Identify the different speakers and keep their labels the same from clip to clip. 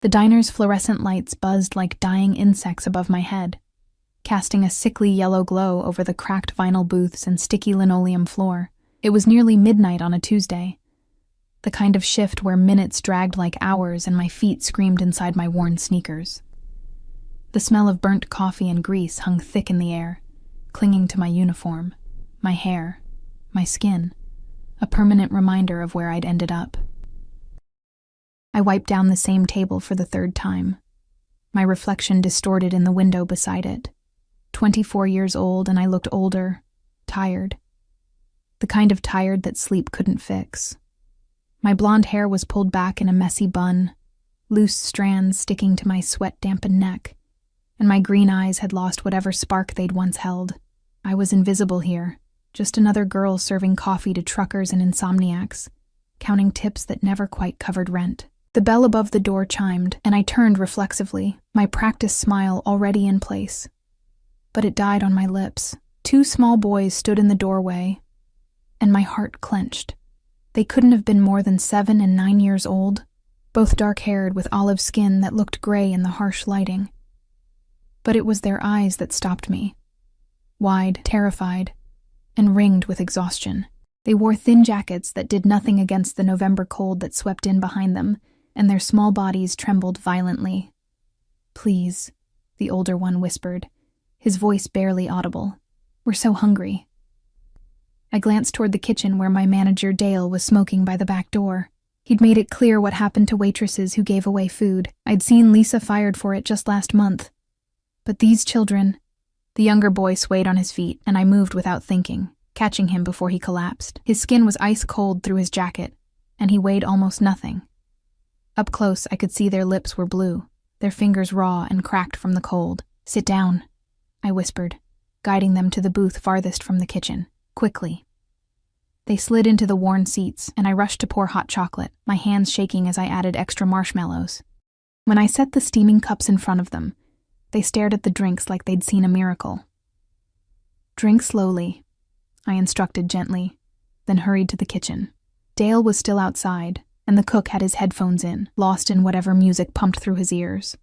Speaker 1: The diner's fluorescent lights buzzed like dying insects above my head, casting a sickly yellow glow over the cracked vinyl booths and sticky linoleum floor. It was nearly midnight on a Tuesday, the kind of shift where minutes dragged like hours and my feet screamed inside my worn sneakers. The smell of burnt coffee and grease hung thick in the air, clinging to my uniform, my hair, my skin, a permanent reminder of where I'd ended up. I wiped down the same table for the third time, my reflection distorted in the window beside it. 24 years old, and I looked older, tired. The kind of tired that sleep couldn't fix. My blonde hair was pulled back in a messy bun, loose strands sticking to my sweat-dampened neck, and my green eyes had lost whatever spark they'd once held. I was invisible here, just another girl serving coffee to truckers and insomniacs, counting tips that never quite covered rent. The bell above the door chimed, and I turned reflexively, my practiced smile already in place. But it died on my lips. 2 small boys stood in the doorway, and my heart clenched. They couldn't have been more than 7 and 9 years old, both dark-haired with olive skin that looked gray in the harsh lighting. But it was their eyes that stopped me. Wide, terrified, and ringed with exhaustion. They wore thin jackets that did nothing against the November cold that swept in behind them, and their small bodies trembled violently. "Please," the older one whispered, his voice barely audible. "We're so hungry." I glanced toward the kitchen where my manager Dale was smoking by the back door. He'd made it clear what happened to waitresses who gave away food. I'd seen Lisa fired for it just last month. But these children... The younger boy swayed on his feet, and I moved without thinking, catching him before he collapsed. His skin was ice cold through his jacket, and he weighed almost nothing. Up close, I could see their lips were blue, their fingers raw and cracked from the cold. "Sit down," I whispered, guiding them to the booth farthest from the kitchen. "Quickly." They slid into the worn seats, and I rushed to pour hot chocolate, my hands shaking as I added extra marshmallows. When I set the steaming cups in front of them, they stared at the drinks like they'd seen a miracle. "Drink slowly," I instructed gently, then hurried to the kitchen. Dale was still outside, and the cook had his headphones in, lost in whatever music pumped through his ears.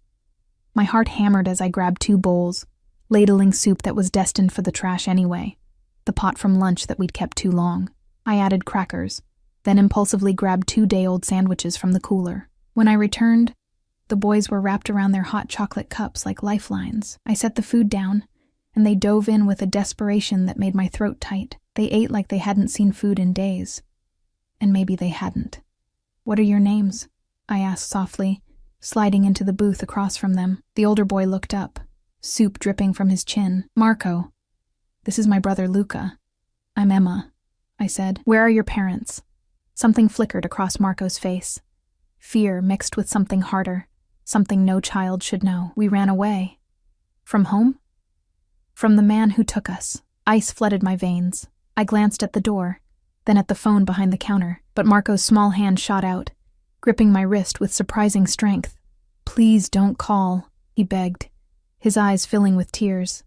Speaker 1: My heart hammered as I grabbed 2 bowls, ladling soup that was destined for the trash anyway, the pot from lunch that we'd kept too long. I added crackers, then impulsively grabbed 2 day-old sandwiches from the cooler. When I returned, the boys were wrapped around their hot chocolate cups like lifelines. I set the food down, and they dove in with a desperation that made my throat tight. They ate like they hadn't seen food in days. And maybe they hadn't. "What are your names?" I asked softly, sliding into the booth across from them. The older boy looked up, soup dripping from his chin. "Marco. This is my brother Luca. I'm Emma," I said. "Where are your parents?" Something flickered across Marco's face. Fear mixed with something harder, something no child should know. "We ran away." "From home?" "From the man who took us." Ice flooded my veins. I glanced at the door, then at the phone behind the counter, but Marco's small hand shot out, gripping my wrist with surprising strength. "Please don't call," he begged, his eyes filling with tears.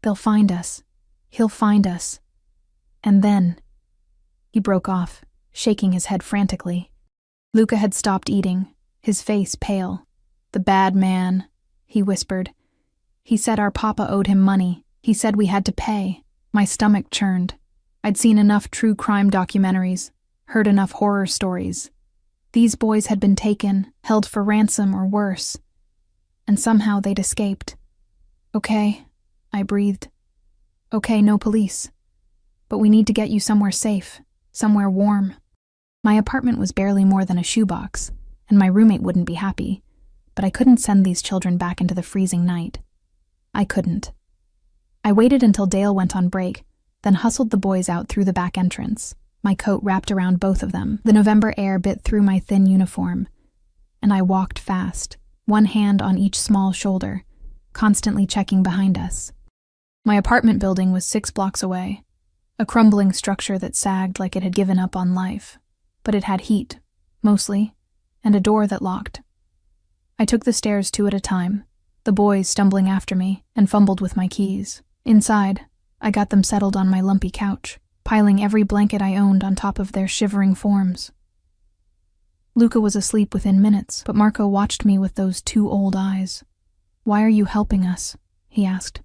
Speaker 1: "They'll find us. He'll find us. And then..." He broke off, shaking his head frantically. Luca had stopped eating, his face pale. "The bad man," he whispered. "He said our papa owed him money. He said we had to pay." My stomach churned. I'd seen enough true crime documentaries, heard enough horror stories. These boys had been taken, held for ransom or worse. And somehow they'd escaped. "Okay," I breathed. "Okay, no police. But we need to get you somewhere safe, somewhere warm." My apartment was barely more than a shoebox, and my roommate wouldn't be happy, but I couldn't send these children back into the freezing night. I couldn't. I waited until Dale went on break, then hustled the boys out through the back entrance, my coat wrapped around both of them. The November air bit through my thin uniform, and I walked fast, one hand on each small shoulder, constantly checking behind us. My apartment building was 6 blocks away, a crumbling structure that sagged like it had given up on life, but it had heat, mostly, and a door that locked. I took the stairs 2 at a time, the boys stumbling after me, and fumbled with my keys. Inside, I got them settled on my lumpy couch, piling every blanket I owned on top of their shivering forms. Luca was asleep within minutes, but Marco watched me with those two old eyes. "Why are you helping us?" he asked.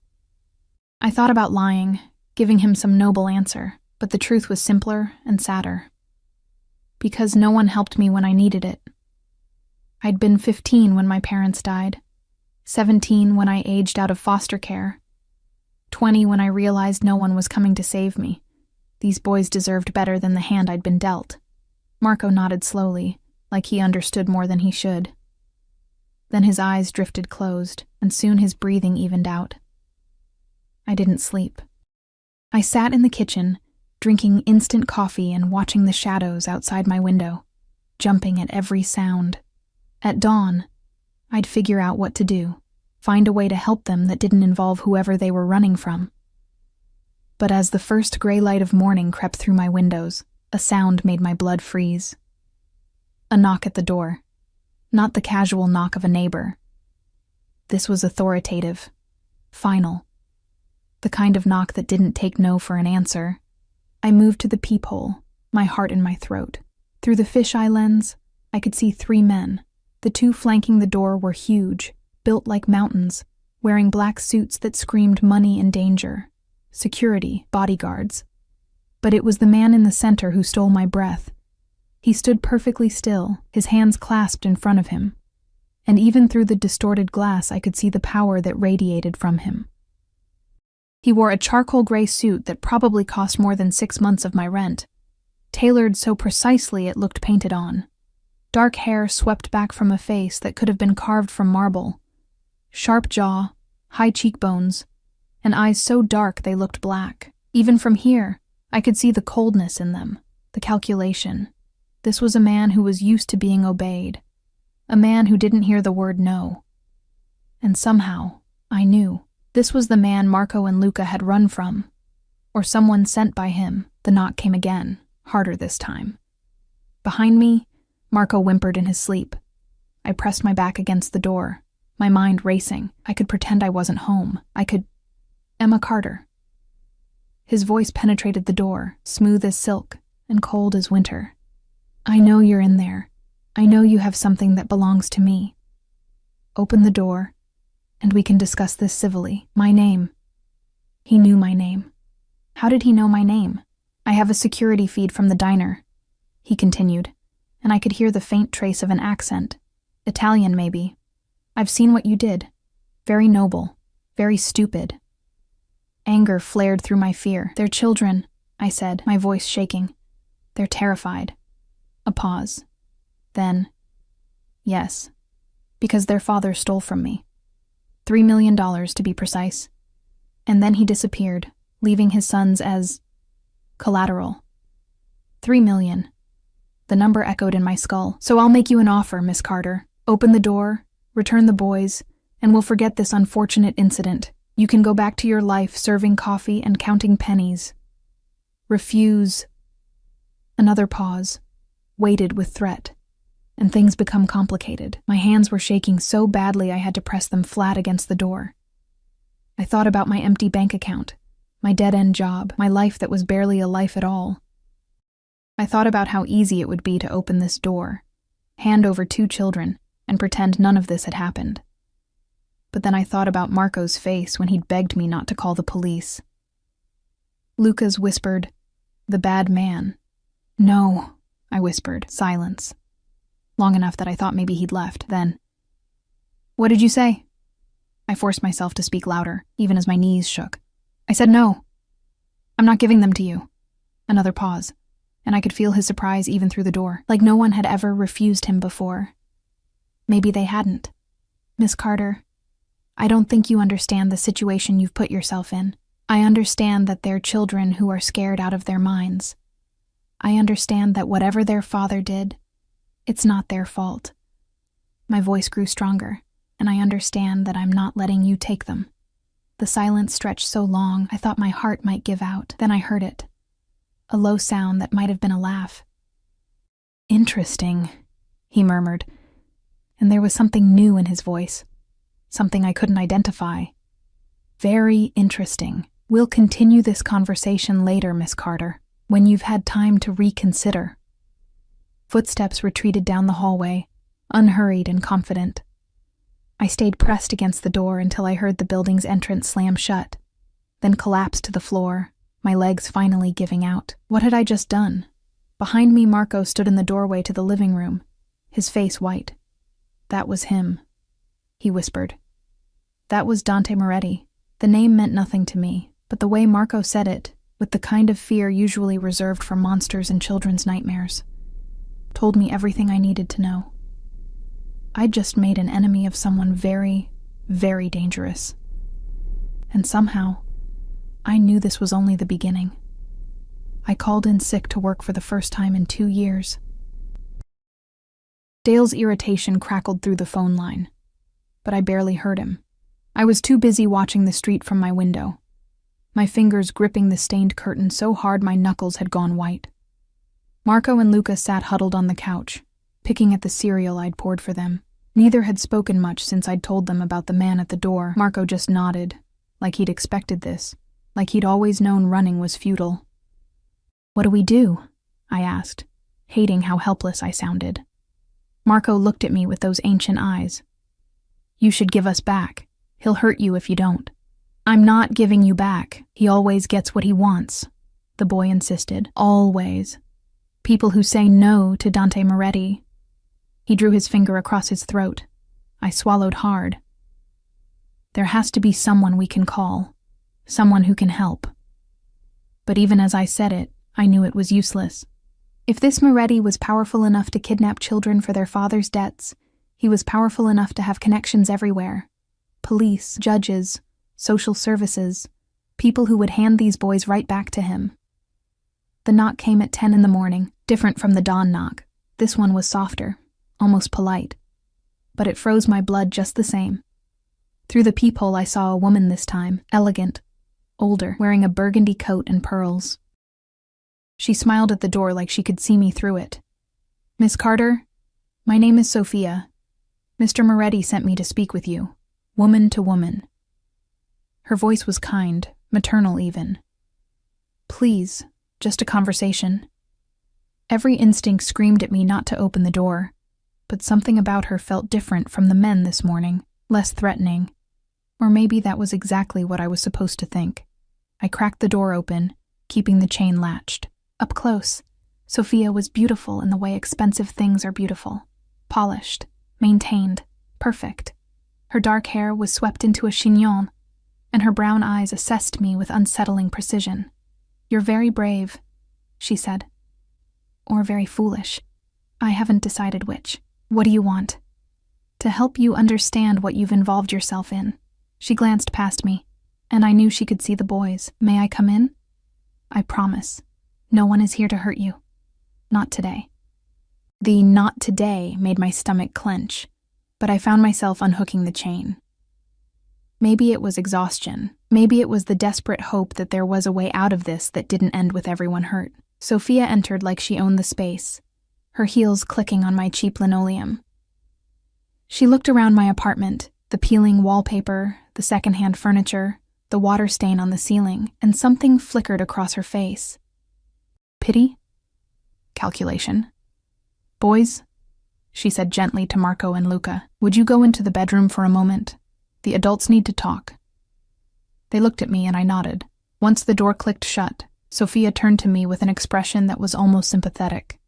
Speaker 1: I thought about lying, giving him some noble answer, but the truth was simpler and sadder. Because no one helped me when I needed it. I'd been 15 when my parents died, 17 when I aged out of foster care, 20 when I realized no one was coming to save me. These boys deserved better than the hand I'd been dealt. Marco nodded slowly, like he understood more than he should. Then his eyes drifted closed, and soon his breathing evened out. I didn't sleep. I sat in the kitchen, drinking instant coffee and watching the shadows outside my window, jumping at every sound. At dawn, I'd figure out what to do, find a way to help them that didn't involve whoever they were running from. But as the first gray light of morning crept through my windows, a sound made my blood freeze. A knock at the door. Not the casual knock of a neighbor. This was authoritative, final. The kind of knock that didn't take no for an answer. I moved to the peephole, my heart in my throat. Through the fisheye lens, I could see 3 men. The 2 flanking the door were huge, built like mountains, wearing black suits that screamed money and danger. Security, bodyguards. But it was the man in the center who stole my breath. He stood perfectly still, his hands clasped in front of him. And even through the distorted glass, I could see the power that radiated from him. He wore a charcoal gray suit that probably cost more than 6 months of my rent, tailored so precisely it looked painted on. Dark hair swept back from a face that could have been carved from marble. Sharp jaw, high cheekbones, and eyes so dark they looked black. Even from here, I could see the coldness in them, the calculation. This was a man who was used to being obeyed, a man who didn't hear the word no. And somehow, I knew, this was the man Marco and Luca had run from, or someone sent by him. The knock came again, harder this time. Behind me, Marco whimpered in his sleep. I pressed my back against the door, my mind racing. I could pretend I wasn't home. Emma Carter. His voice penetrated the door, smooth as silk and cold as winter. "I know you're in there. I know you have something that belongs to me. Open the door, and we can discuss this civilly. My name." He knew my name. How did he know my name? "I have a security feed from the diner," he continued, and I could hear the faint trace of an accent. Italian, maybe. "I've seen what you did. Very noble. Very stupid." Anger flared through my fear. "They're children," I said, my voice shaking. "They're terrified." A pause. Then, "Yes, because their father stole from me. $3 million to be precise." And then he disappeared, leaving his sons as collateral. 3 million. The number echoed in my skull. "So I'll make you an offer, Miss Carter. Open the door, return the boys, and we'll forget this unfortunate incident. You can go back to your life serving coffee and counting pennies. Refuse." Another pause, weighted with threat, and things become complicated. My hands were shaking so badly I had to press them flat against the door. I thought about my empty bank account, my dead-end job, my life that was barely a life at all. I thought about how easy it would be to open this door, hand over 2 children, and pretend none of this had happened. But then I thought about Marco's face when he'd begged me not to call the police. Luca's whispered, "The bad man." "No," I whispered. Silence. Long enough that I thought maybe he'd left. Then, "What did you say?" I forced myself to speak louder, even as my knees shook. "I said no. I'm not giving them to you." Another pause, and I could feel his surprise even through the door, like no one had ever refused him before. Maybe they hadn't. "Miss Carter, I don't think you understand the situation you've put yourself in. I understand that they're children who are scared out of their minds. I understand that whatever their father did, it's not their fault." My voice grew stronger, and I understand that I'm not letting you take them. The silence stretched so long, I thought my heart might give out. Then I heard it. A low sound that might have been a laugh. "Interesting," he murmured, and there was something new in his voice, something I couldn't identify. "Very interesting. We'll continue this conversation later, Miss Carter, when you've had time to reconsider." Footsteps retreated down the hallway, unhurried and confident. I stayed pressed against the door until I heard the building's entrance slam shut, then collapsed to the floor, my legs finally giving out. What had I just done? Behind me, Marco stood in the doorway to the living room, his face white. That was him, he whispered. That was Dante Moretti. The name meant nothing to me, but the way Marco said it, with the kind of fear usually reserved for monsters in children's nightmares, told me everything I needed to know. I'd just made an enemy of someone very, very dangerous. And somehow, I knew this was only the beginning. I called in sick to work for the first time in 2 years. Dale's irritation crackled through the phone line, but I barely heard him. I was too busy watching the street from my window, my fingers gripping the stained curtain so hard my knuckles had gone white. Marco and Luca sat huddled on the couch, picking at the cereal I'd poured for them. Neither had spoken much since I'd told them about the man at the door. Marco just nodded, like he'd expected this, like he'd always known running was futile. "What do we do?" I asked, hating how helpless I sounded. Marco looked at me with those ancient eyes. "You should give us back. He'll hurt you if you don't." "I'm not giving you back. He always gets what he wants," the boy insisted. "Always. People who say no to Dante Moretti." He drew his finger across his throat. I swallowed hard. "There has to be someone we can call, someone who can help." But even as I said it, I knew it was useless. If this Moretti was powerful enough to kidnap children for their father's debts, he was powerful enough to have connections everywhere. Police, judges, social services, people who would hand these boys right back to him. The knock came at 10 in the morning, different from the dawn knock. This one was softer, almost polite. But it froze my blood just the same. Through the peephole I saw a woman this time, elegant, older, wearing a burgundy coat and pearls. She smiled at the door like she could see me through it. "Miss Carter, my name is Sophia. Mr. Moretti sent me to speak with you, woman to woman." Her voice was kind, maternal even. "Please, just a conversation." Every instinct screamed at me not to open the door, but something about her felt different from the men this morning, less threatening. Or maybe that was exactly what I was supposed to think. I cracked the door open, keeping the chain latched. Up close, Sophia was beautiful in the way expensive things are beautiful. Polished, maintained, perfect. Her dark hair was swept into a chignon, and her brown eyes assessed me with unsettling precision. "You're very brave," she said. "Or very foolish. I haven't decided which. What do you want?" "To help you understand what you've involved yourself in." She glanced past me, and I knew she could see the boys. "May I come in?" "I promise. No one is here to hurt you. Not today." The "not today" made my stomach clench, but I found myself unhooking the chain. Maybe it was exhaustion. Maybe it was the desperate hope that there was a way out of this that didn't end with everyone hurt. Sophia entered like she owned the space, her heels clicking on my cheap linoleum. She looked around my apartment, the peeling wallpaper, the secondhand furniture, the water stain on the ceiling, and something flickered across her face. Pity? Calculation. "Boys," she said gently to Marco and Luca, "would you go into the bedroom for a moment? The adults need to talk." They looked at me and I nodded. Once the door clicked shut, Sophia turned to me with an expression that was almost sympathetic.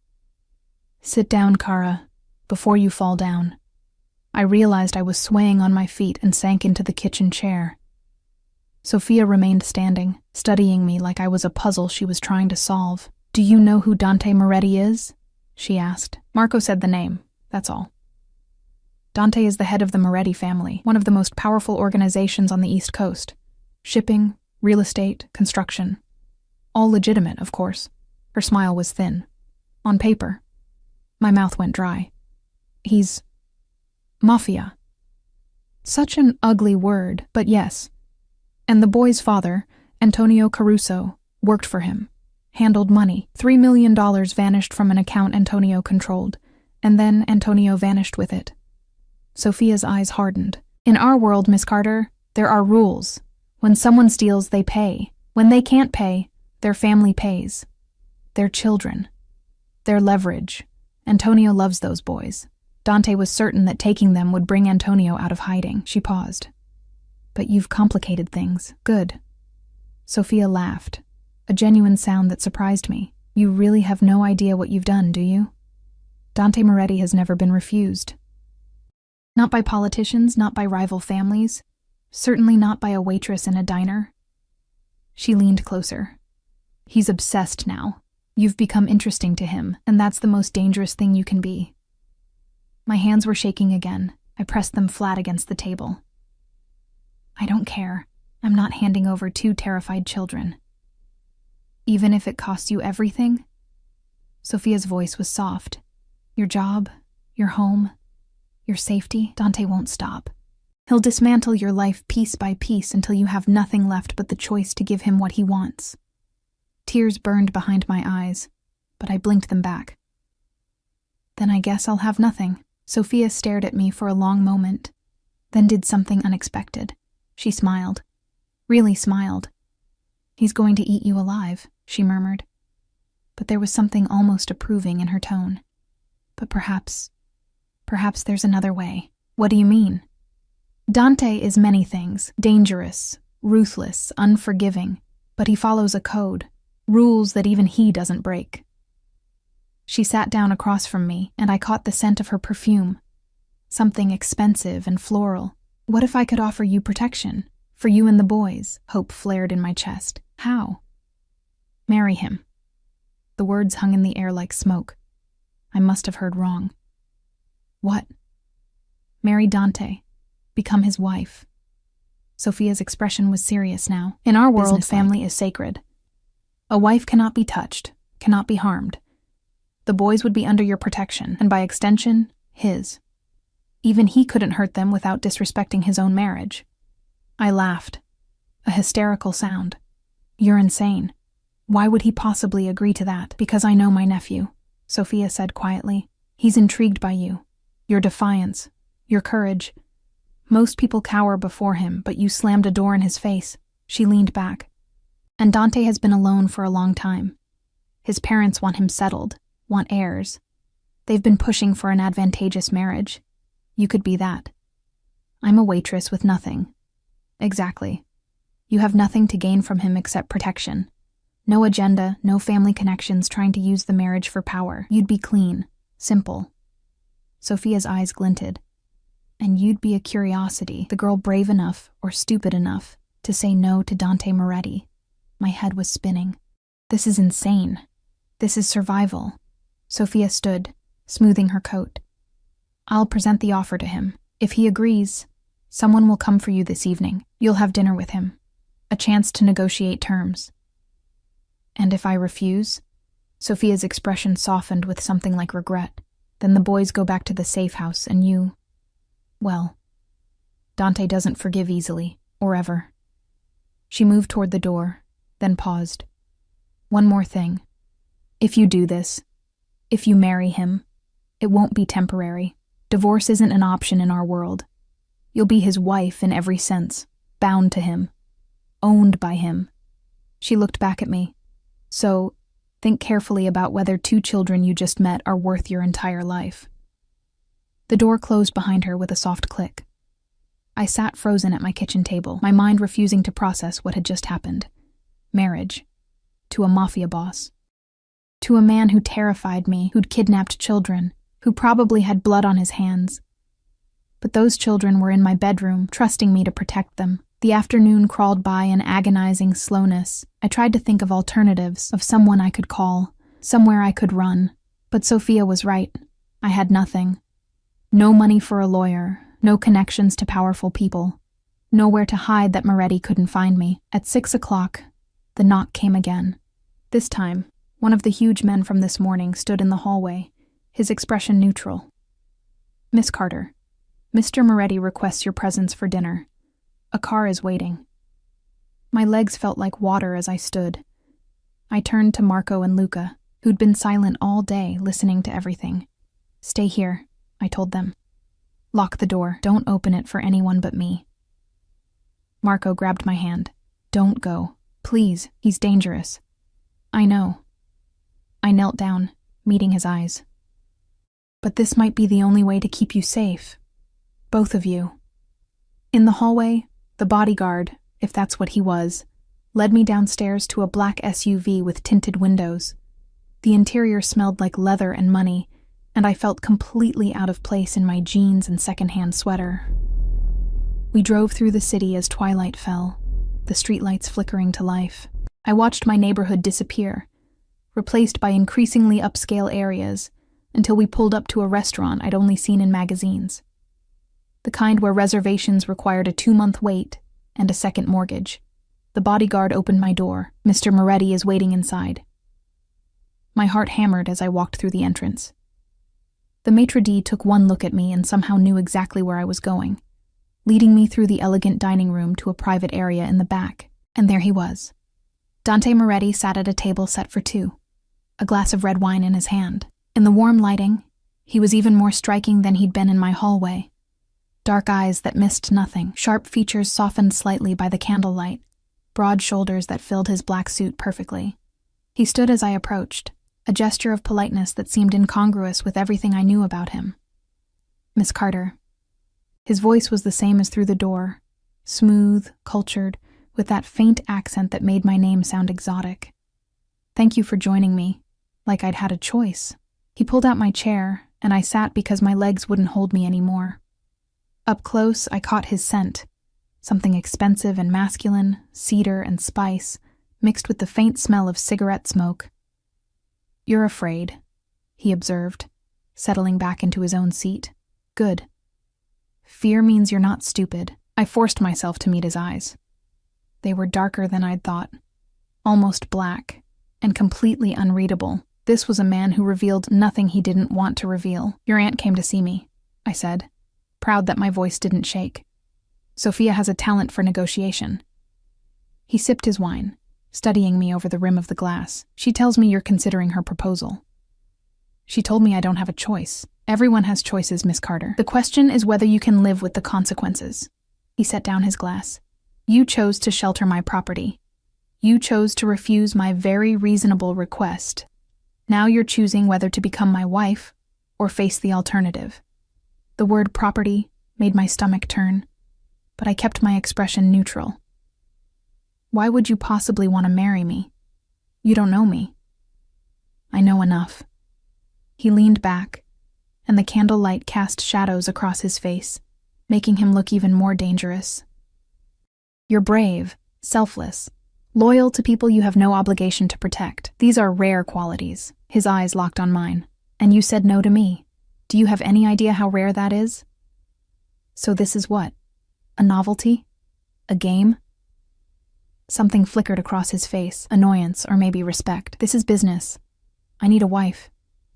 Speaker 1: "Sit down, Kara, before you fall down." I realized I was swaying on my feet and sank into the kitchen chair. Sophia remained standing, studying me like I was a puzzle she was trying to solve. "Do you know who Dante Moretti is?" she asked. Marco said the name, that's all. Dante is the head of the Moretti family, one of the most powerful organizations on the East Coast. Shipping, real estate, construction. All legitimate, of course. Her smile was thin. On paper. My mouth went dry. He's mafia. Such an ugly word, but yes. And the boy's father, Antonio Caruso, worked for him. Handled money. $3 million vanished from an account Antonio controlled, and then Antonio vanished with it. Sophia's eyes hardened. "In our world, Miss Carter, there are rules. When someone steals, they pay. When they can't pay, their family pays. Their children. Their leverage. Antonio loves those boys. Dante was certain that taking them would bring Antonio out of hiding. She paused. But you've complicated things. Good. Sophia laughed, a genuine sound that surprised me. You really have no idea what you've done, do you? Dante Moretti has never been refused. Not by politicians, not by rival families, certainly not by a waitress in a diner. She leaned closer. He's obsessed now. You've become interesting to him, and that's the most dangerous thing you can be. My hands were shaking again. I pressed them flat against the table. I don't care. I'm not handing over 2 terrified children. Even if it costs you everything? Sophia's voice was soft. Your job, your home, your safety, Dante won't stop. He'll dismantle your life piece by piece until you have nothing left but the choice to give him what he wants. Tears burned behind my eyes, but I blinked them back. Then I guess I'll have nothing. Sophia stared at me for a long moment, then did something unexpected. She smiled. Really smiled. He's going to eat you alive, she murmured. But there was something almost approving in her tone. But perhaps there's another way. What do you mean? Dante is many things, dangerous, ruthless, unforgiving, but he follows a code, rules that even he doesn't break. She sat down across from me, and I caught the scent of her perfume, something expensive and floral. What if I could offer you protection? For you and the boys, hope flared in my chest. How? Marry him. The words hung in the air like smoke. I must have heard wrong. What? Marry Dante. Become his wife. Sophia's expression was serious now. In our world, family is sacred. A wife cannot be touched, cannot be harmed. The boys would be under your protection, and by extension, his. Even he couldn't hurt them without disrespecting his own marriage. I laughed. A hysterical sound. You're insane. Why would he possibly agree to that? Because I know my nephew, Sophia said quietly. He's intrigued by you. Your defiance. Your courage. Most people cower before him, but you slammed a door in his face. She leaned back. And Dante has been alone for a long time. His parents want him settled, want heirs. They've been pushing for an advantageous marriage. You could be that. I'm a waitress with nothing. Exactly. You have nothing to gain from him except protection. No agenda, no family connections trying to use the marriage for power. You'd be clean, simple. Sophia's eyes glinted. And you'd be a curiosity, the girl brave enough or stupid enough to say no to Dante Moretti. My head was spinning. This is insane. This is survival. Sophia stood, smoothing her coat. I'll present the offer to him. If he agrees, someone will come for you this evening. You'll have dinner with him. A chance to negotiate terms. And if I refuse? Sophia's expression softened with something like regret. Then the boys go back to the safe house and you... Well, Dante doesn't forgive easily, or ever. She moved toward the door, then paused. One more thing. If you do this, if you marry him, it won't be temporary. Divorce isn't an option in our world. You'll be his wife in every sense, bound to him, owned by him. She looked back at me. So, think carefully about whether 2 children you just met are worth your entire life. The door closed behind her with a soft click. I sat frozen at my kitchen table, my mind refusing to process what had just happened. Marriage. To a mafia boss. To a man who terrified me, who'd kidnapped children, who probably had blood on his hands. But those children were in my bedroom, trusting me to protect them. The afternoon crawled by in agonizing slowness. I tried to think of alternatives, of someone I could call, somewhere I could run. But Sophia was right. I had nothing. No money for a lawyer, no connections to powerful people, nowhere to hide that Moretti couldn't find me. At 6 o'clock, the knock came again. This time, one of the huge men from this morning stood in the hallway, his expression neutral. Miss Carter, Mr. Moretti requests your presence for dinner. A car is waiting. My legs felt like water as I stood. I turned to Marco and Luca, who'd been silent all day, listening to everything. Stay here, I told them. Lock the door. Don't open it for anyone but me. Marco grabbed my hand. Don't go. Please, he's dangerous. I know. I knelt down, meeting his eyes. But this might be the only way to keep you safe. Both of you. In the hallway, the bodyguard, if that's what he was, led me downstairs to a black SUV with tinted windows. The interior smelled like leather and money, and I felt completely out of place in my jeans and secondhand sweater. We drove through the city as twilight fell, the streetlights flickering to life. I watched my neighborhood disappear, replaced by increasingly upscale areas, until we pulled up to a restaurant I'd only seen in magazines. The kind where reservations required a 2-month wait and a second mortgage. The bodyguard opened my door. "Mr. Moretti is waiting inside." My heart hammered as I walked through the entrance. The maitre d' took one look at me and somehow knew exactly where I was going, leading me through the elegant dining room to a private area in the back. And there he was. Dante Moretti sat at a table set for 2, a glass of red wine in his hand. In the warm lighting, he was even more striking than he'd been in my hallway. Dark eyes that missed nothing, sharp features softened slightly by the candlelight, broad shoulders that filled his black suit perfectly. He stood as I approached, a gesture of politeness that seemed incongruous with everything I knew about him. "Miss Carter." His voice was the same as through the door, smooth, cultured, with that faint accent that made my name sound exotic. "Thank you for joining me, like I'd had a choice." He pulled out my chair, and I sat because my legs wouldn't hold me anymore. Up close, I caught his scent, something expensive and masculine, cedar and spice, mixed with the faint smell of cigarette smoke. "You're afraid," he observed, settling back into his own seat. "Good. Fear means you're not stupid." I forced myself to meet his eyes. They were darker than I'd thought, almost black, and completely unreadable. This was a man who revealed nothing he didn't want to reveal. "Your aunt came to see me," I said, proud that my voice didn't shake. "Sophia has a talent for negotiation." He sipped his wine, studying me over the rim of the glass. "She tells me you're considering her proposal." "She told me I don't have a choice." "Everyone has choices, Miss Carter. The question is whether you can live with the consequences." He set down his glass. "You chose to shelter my property. You chose to refuse my very reasonable request. Now you're choosing whether to become my wife or face the alternative." The word property made my stomach turn, but I kept my expression neutral. "Why would you possibly want to marry me? You don't know me." "I know enough." He leaned back, and the candlelight cast shadows across his face, making him look even more dangerous. "You're brave, selfless, loyal to people you have no obligation to protect. These are rare qualities." His eyes locked on mine. "And you said no to me. Do you have any idea how rare that is?" "So this is what? A novelty? A game?" Something flickered across his face, annoyance or maybe respect. "This is business. I need a wife.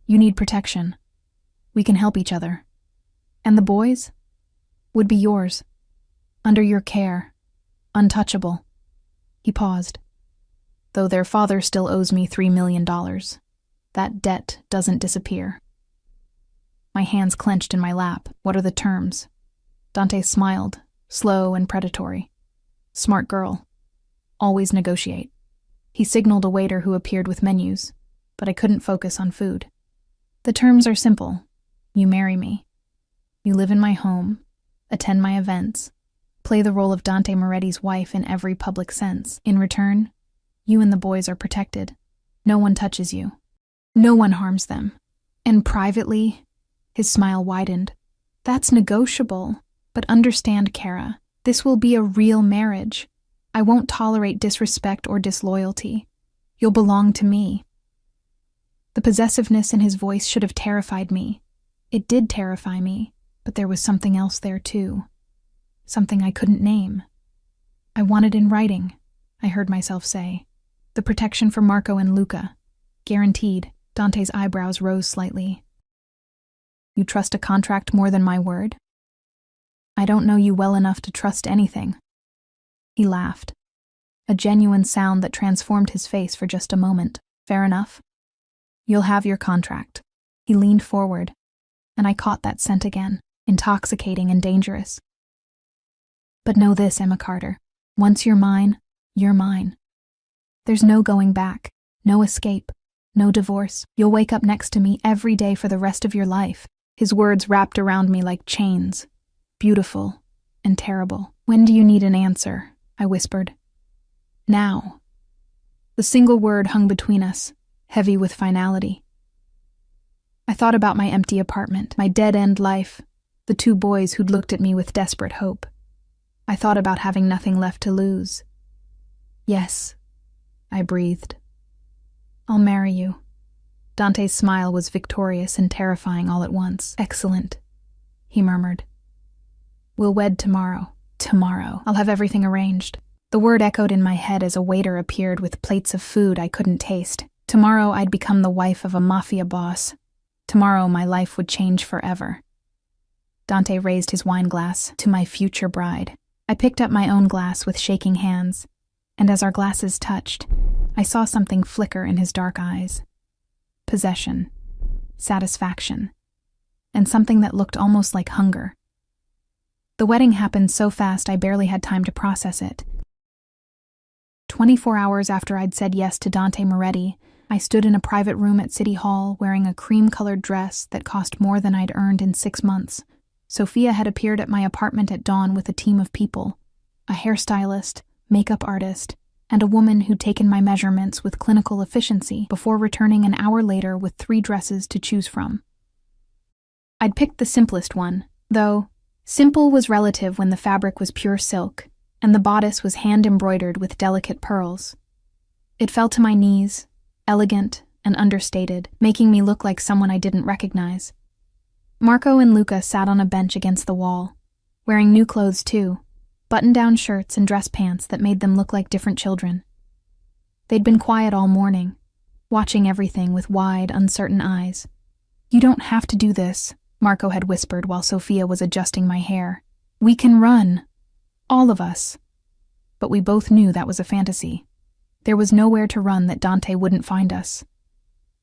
Speaker 1: You need protection. We can help each other. And the boys? Would be yours. Under your care. Untouchable." He paused. "Though their father still owes me $3 million. That debt doesn't disappear." My hands clenched in my lap. "What are the terms?" Dante smiled, slow and predatory. "Smart girl. Always negotiate." He signaled a waiter who appeared with menus, but I couldn't focus on food. "The terms are simple. You marry me. You live in my home, attend my events, play the role of Dante Moretti's wife in every public sense. In return, you and the boys are protected. No one touches you. No one harms them. And privately," his smile widened, "that's negotiable. But understand, Kara, this will be a real marriage. I won't tolerate disrespect or disloyalty. You'll belong to me." The possessiveness in his voice should have terrified me. It did terrify me, but there was something else there too. Something I couldn't name. "I want it in writing," I heard myself say. "The protection for Marco and Luca. Guaranteed." Dante's eyebrows rose slightly. "You trust a contract more than my word?" "I don't know you well enough to trust anything." He laughed, a genuine sound that transformed his face for just a moment. "Fair enough. You'll have your contract." He leaned forward, and I caught that scent again, intoxicating and dangerous. "But know this, Emma Carter. Once you're mine, you're mine. There's no going back, no escape, no divorce. You'll wake up next to me every day for the rest of your life, His words wrapped around me like chains, beautiful and terrible. "When do you need an answer?" I whispered. "Now." The single word hung between us, heavy with finality. I thought about my empty apartment, my dead-end life, the two boys who'd looked at me with desperate hope. I thought about having nothing left to lose. "Yes," I breathed. "I'll marry you." Dante's smile was victorious and terrifying all at once. "Excellent," he murmured. "We'll wed tomorrow." "Tomorrow. I'll have everything arranged." The word echoed in my head as a waiter appeared with plates of food I couldn't taste. Tomorrow I'd become the wife of a mafia boss. Tomorrow my life would change forever. Dante raised his wine glass to my future bride. I picked up my own glass with shaking hands, and as our glasses touched, I saw something flicker in his dark eyes. Possession, satisfaction, and something that looked almost like hunger. The wedding happened so fast I barely had time to process it. 24 hours after I'd said yes to Dante Moretti, I stood in a private room at City Hall wearing a cream-colored dress that cost more than I'd earned in 6 months. Sophia had appeared at my apartment at dawn with a team of people, a hairstylist, makeup artist, and a woman who'd taken my measurements with clinical efficiency before returning an hour later with 3 dresses to choose from. I'd picked the simplest one, though simple was relative when the fabric was pure silk, and the bodice was hand-embroidered with delicate pearls. It fell to my knees, elegant and understated, making me look like someone I didn't recognize. Marco and Luca sat on a bench against the wall, wearing new clothes too, button-down shirts and dress pants that made them look like different children. They'd been quiet all morning, watching everything with wide, uncertain eyes. "You don't have to do this," Marco had whispered while Sophia was adjusting my hair. "We can run. All of us." But we both knew that was a fantasy. There was nowhere to run that Dante wouldn't find us.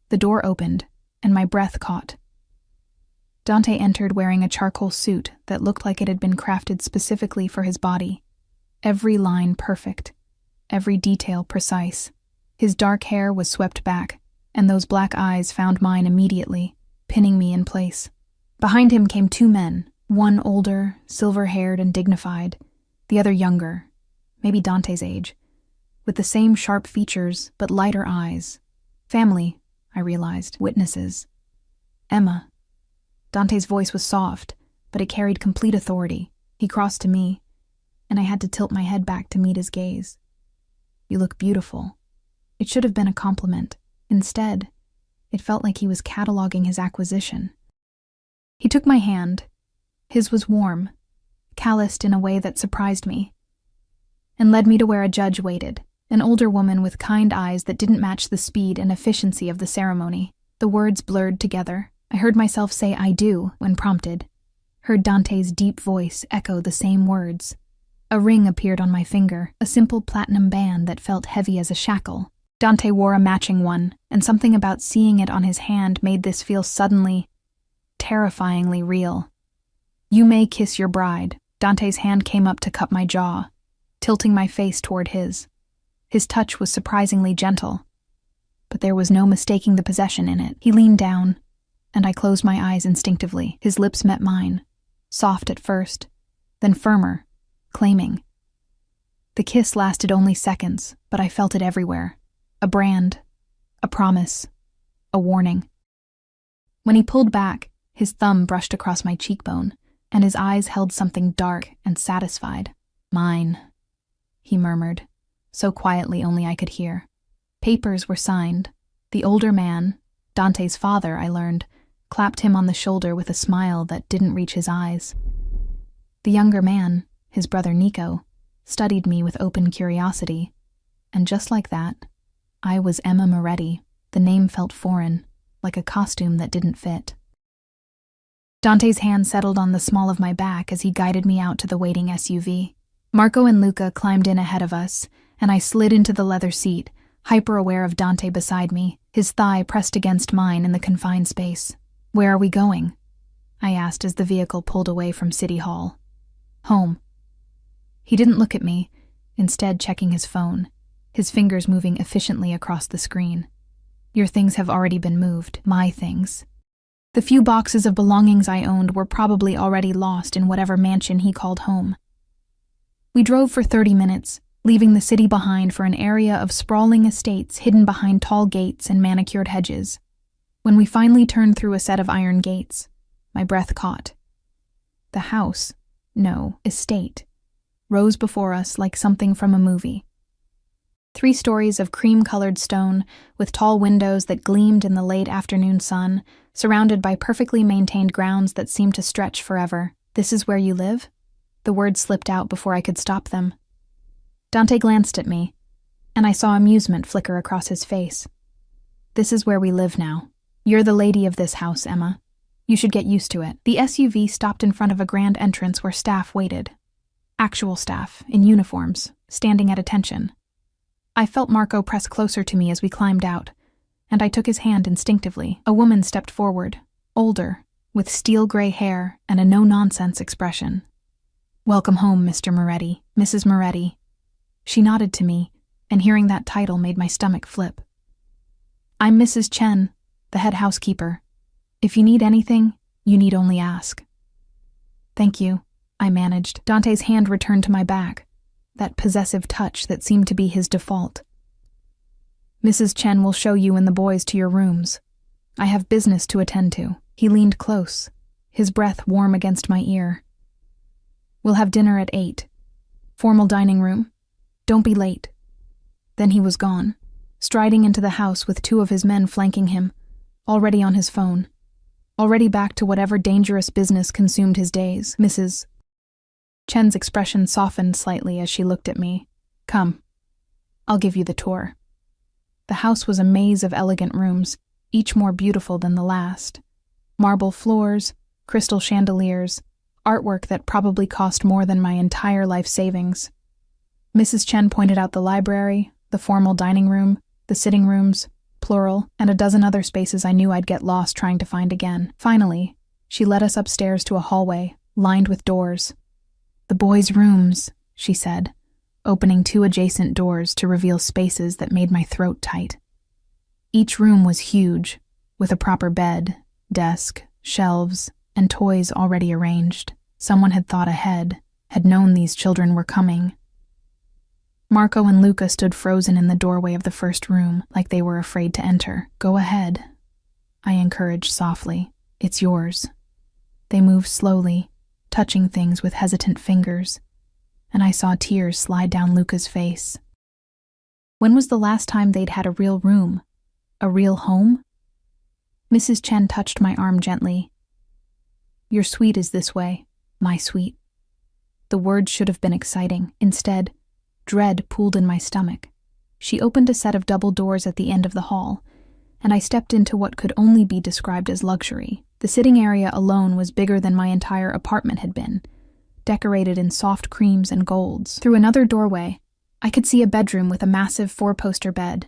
Speaker 1: The door opened, and my breath caught. Dante entered wearing a charcoal suit that looked like it had been crafted specifically for his body. Every line perfect, every detail precise. His dark hair was swept back, and those black eyes found mine immediately, pinning me in place. Behind him came 2 men, one older, silver-haired and dignified, the other younger, maybe Dante's age, with the same sharp features but lighter eyes. Family, I realized, witnesses. Emma. Dante's voice was soft, but it carried complete authority. He crossed to me, and I had to tilt my head back to meet his gaze. "You look beautiful." It should have been a compliment. Instead, it felt like he was cataloging his acquisition. He took my hand. His was warm, calloused in a way that surprised me, and led me to where a judge waited, an older woman with kind eyes that didn't match the speed and efficiency of the ceremony. The words blurred together. I heard myself say "I do" when prompted, heard Dante's deep voice echo the same words. A ring appeared on my finger, a simple platinum band that felt heavy as a shackle. Dante wore a matching one, and something about seeing it on his hand made this feel suddenly, terrifyingly real. "You may kiss your bride." Dante's hand came up to cup my jaw, tilting my face toward his. His touch was surprisingly gentle, but there was no mistaking the possession in it. He leaned down, and I closed my eyes instinctively. His lips met mine, soft at first, then firmer, claiming. The kiss lasted only seconds, but I felt it everywhere. A brand, a promise, a warning. When he pulled back, his thumb brushed across my cheekbone, and his eyes held something dark and satisfied. "Mine," he murmured, so quietly only I could hear. Papers were signed. The older man, Dante's father, I learned, clapped him on the shoulder with a smile that didn't reach his eyes. The younger man, his brother Nico, studied me with open curiosity, and just like that, I was Emma Moretti. The name felt foreign, like a costume that didn't fit. Dante's hand settled on the small of my back as he guided me out to the waiting SUV. Marco and Luca climbed in ahead of us, and I slid into the leather seat, hyper-aware of Dante beside me, his thigh pressed against mine in the confined space. "Where are we going?" I asked as the vehicle pulled away from City Hall. "Home." He didn't look at me, instead checking his phone, his fingers moving efficiently across the screen. "Your things have already been moved. My things." The few boxes of belongings I owned were probably already lost in whatever mansion he called home. We drove for 30 minutes, leaving the city behind for an area of sprawling estates hidden behind tall gates and manicured hedges. When we finally turned through a set of iron gates, my breath caught. The house, no, estate, rose before us like something from a movie. 3 stories of cream-colored stone, with tall windows that gleamed in the late afternoon sun, surrounded by perfectly maintained grounds that seemed to stretch forever. "This is where you live?" The words slipped out before I could stop them. Dante glanced at me, and I saw amusement flicker across his face. "This is where we live now. You're the lady of this house, Emma. You should get used to it." The SUV stopped in front of a grand entrance where staff waited. Actual staff, in uniforms, standing at attention. I felt Marco press closer to me as we climbed out, and I took his hand instinctively. A woman stepped forward, older, with steel-gray hair and a no-nonsense expression. "Welcome home, Mr. Moretti, Mrs. Moretti." She nodded to me, and hearing that title made my stomach flip. "I'm Mrs. Chen, the head housekeeper. If you need anything, you need only ask." "Thank you," I managed. Dante's hand returned to my back, that possessive touch that seemed to be his default. "Mrs. Chen will show you and the boys to your rooms. I have business to attend to." He leaned close, his breath warm against my ear. "We'll have dinner at 8. Formal dining room. Don't be late." Then he was gone, striding into the house with 2 of his men flanking him, already on his phone, already back to whatever dangerous business consumed his days. Mrs. Chen's expression softened slightly as she looked at me. "Come, I'll give you the tour." The house was a maze of elegant rooms, each more beautiful than the last. Marble floors, crystal chandeliers, artwork that probably cost more than my entire life savings. Mrs. Chen pointed out the library, the formal dining room, the sitting rooms, plural, and a dozen other spaces I knew I'd get lost trying to find again. Finally, she led us upstairs to a hallway, lined with doors. "The boys' rooms," she said, opening 2 adjacent doors to reveal spaces that made my throat tight. Each room was huge, with a proper bed, desk, shelves, and toys already arranged. Someone had thought ahead, had known these children were coming. Marco and Luca stood frozen in the doorway of the first room, like they were afraid to enter. "Go ahead," I encouraged softly. "It's yours." They moved slowly, touching things with hesitant fingers, and I saw tears slide down Luca's face. When was the last time they'd had a real room? A real home? Mrs. Chen touched my arm gently. "Your suite is this way, my suite." The words should have been exciting. Instead, dread pooled in my stomach. She opened a set of double doors at the end of the hall, and I stepped into what could only be described as luxury. The sitting area alone was bigger than my entire apartment had been, decorated in soft creams and golds. Through another doorway, I could see a bedroom with a massive 4-poster bed,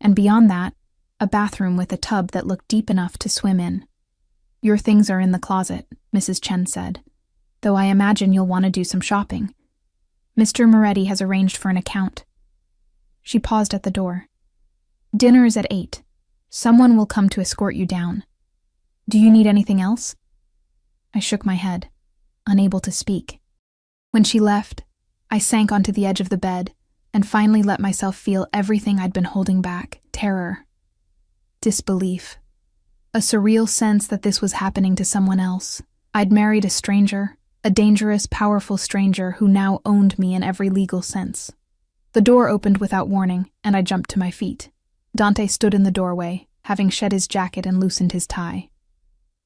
Speaker 1: and beyond that, a bathroom with a tub that looked deep enough to swim in. "Your things are in the closet," Mrs. Chen said, "though I imagine you'll want to do some shopping. Mr. Moretti has arranged for an account." She paused at the door. "Dinner is at 8. Someone will come to escort you down. Do you need anything else?" I shook my head, unable to speak. When she left, I sank onto the edge of the bed and finally let myself feel everything I'd been holding back. Terror. Disbelief. A surreal sense that this was happening to someone else. I'd married a stranger, a dangerous, powerful stranger who now owned me in every legal sense. The door opened without warning, and I jumped to my feet. Dante stood in the doorway, having shed his jacket and loosened his tie.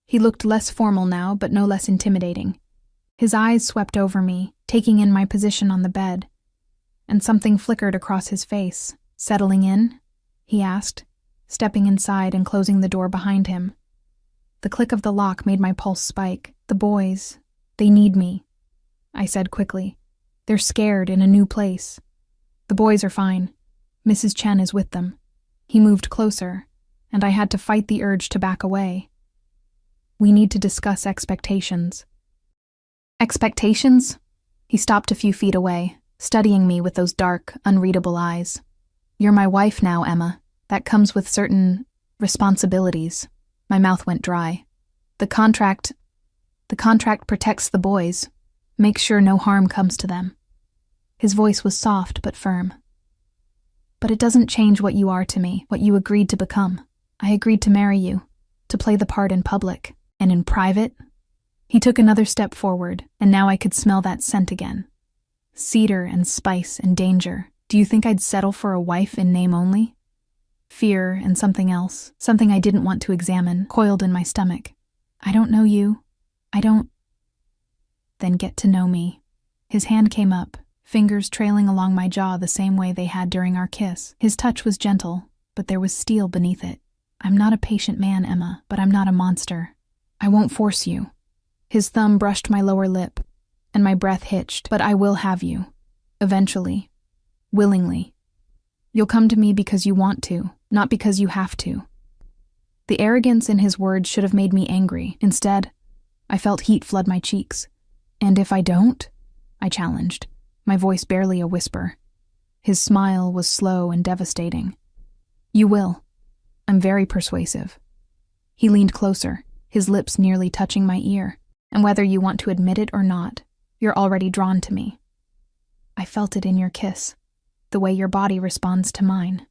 Speaker 1: He looked less formal now, but no less intimidating. His eyes swept over me, taking in my position on the bed, and something flickered across his face. "Settling in?" he asked, stepping inside and closing the door behind him. The click of the lock made my pulse spike. "The boys, they need me," I said quickly. "They're scared in a new place." "The boys are fine. Mrs. Chen is with them." He moved closer, and I had to fight the urge to back away. "We need to discuss expectations." "Expectations?" He stopped a few feet away, studying me with those dark, unreadable eyes. "You're my wife now, Emma. That comes with certain responsibilities." My mouth went dry. The contract protects the boys, makes sure no harm comes to them. His voice was soft but firm. But it doesn't change what you are to me, what you agreed to become. I agreed to marry you, to play the part in public, and in private. He took another step forward, and now I could smell that scent again. Cedar and spice and danger. Do you think I'd settle for a wife in name only? Fear and something else, something I didn't want to examine, coiled in my stomach. I don't know you. Then get to know me. His hand came up, fingers trailing along my jaw the same way they had during our kiss. His touch was gentle, but there was steel beneath it. I'm not a patient man, Emma, but I'm not a monster. I won't force you. His thumb brushed my lower lip, and my breath hitched. But I will have you. Eventually. Willingly. You'll come to me because you want to, not because you have to. The arrogance in his words should have made me angry. Instead, I felt heat flood my cheeks. And if I don't? I challenged, my voice barely a whisper. His smile was slow and devastating. You will. I'm very persuasive. He leaned closer, his lips nearly touching my ear. And whether you want to admit it or not, you're already drawn to me. I felt it in your kiss, the way your body responds to mine.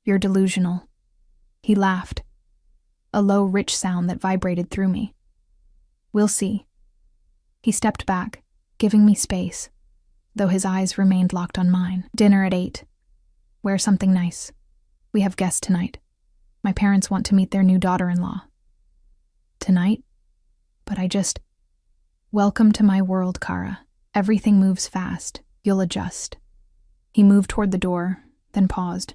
Speaker 1: You're delusional. He laughed, a low, rich sound that vibrated through me. We'll see. He stepped back, giving me space, though his eyes remained locked on mine. Dinner at 8. Wear something nice. We have guests tonight. My parents want to meet their new daughter-in-law. Tonight? But Welcome to my world, Kara. Everything moves fast. You'll adjust. He moved toward the door, then paused.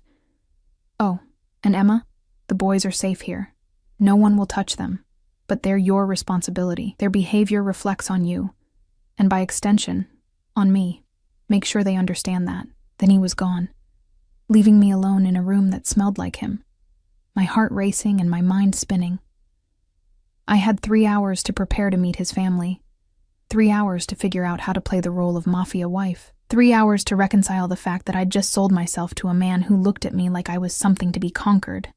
Speaker 1: Oh, and Emma, the boys are safe here. No one will touch them. But they're your responsibility. Their behavior reflects on you, and by extension, on me. Make sure they understand that. Then he was gone, leaving me alone in a room that smelled like him, my heart racing and my mind spinning. I had 3 hours to prepare to meet his family, 3 hours to figure out how to play the role of mafia wife, 3 hours to reconcile the fact that I'd just sold myself to a man who looked at me like I was something to be conquered.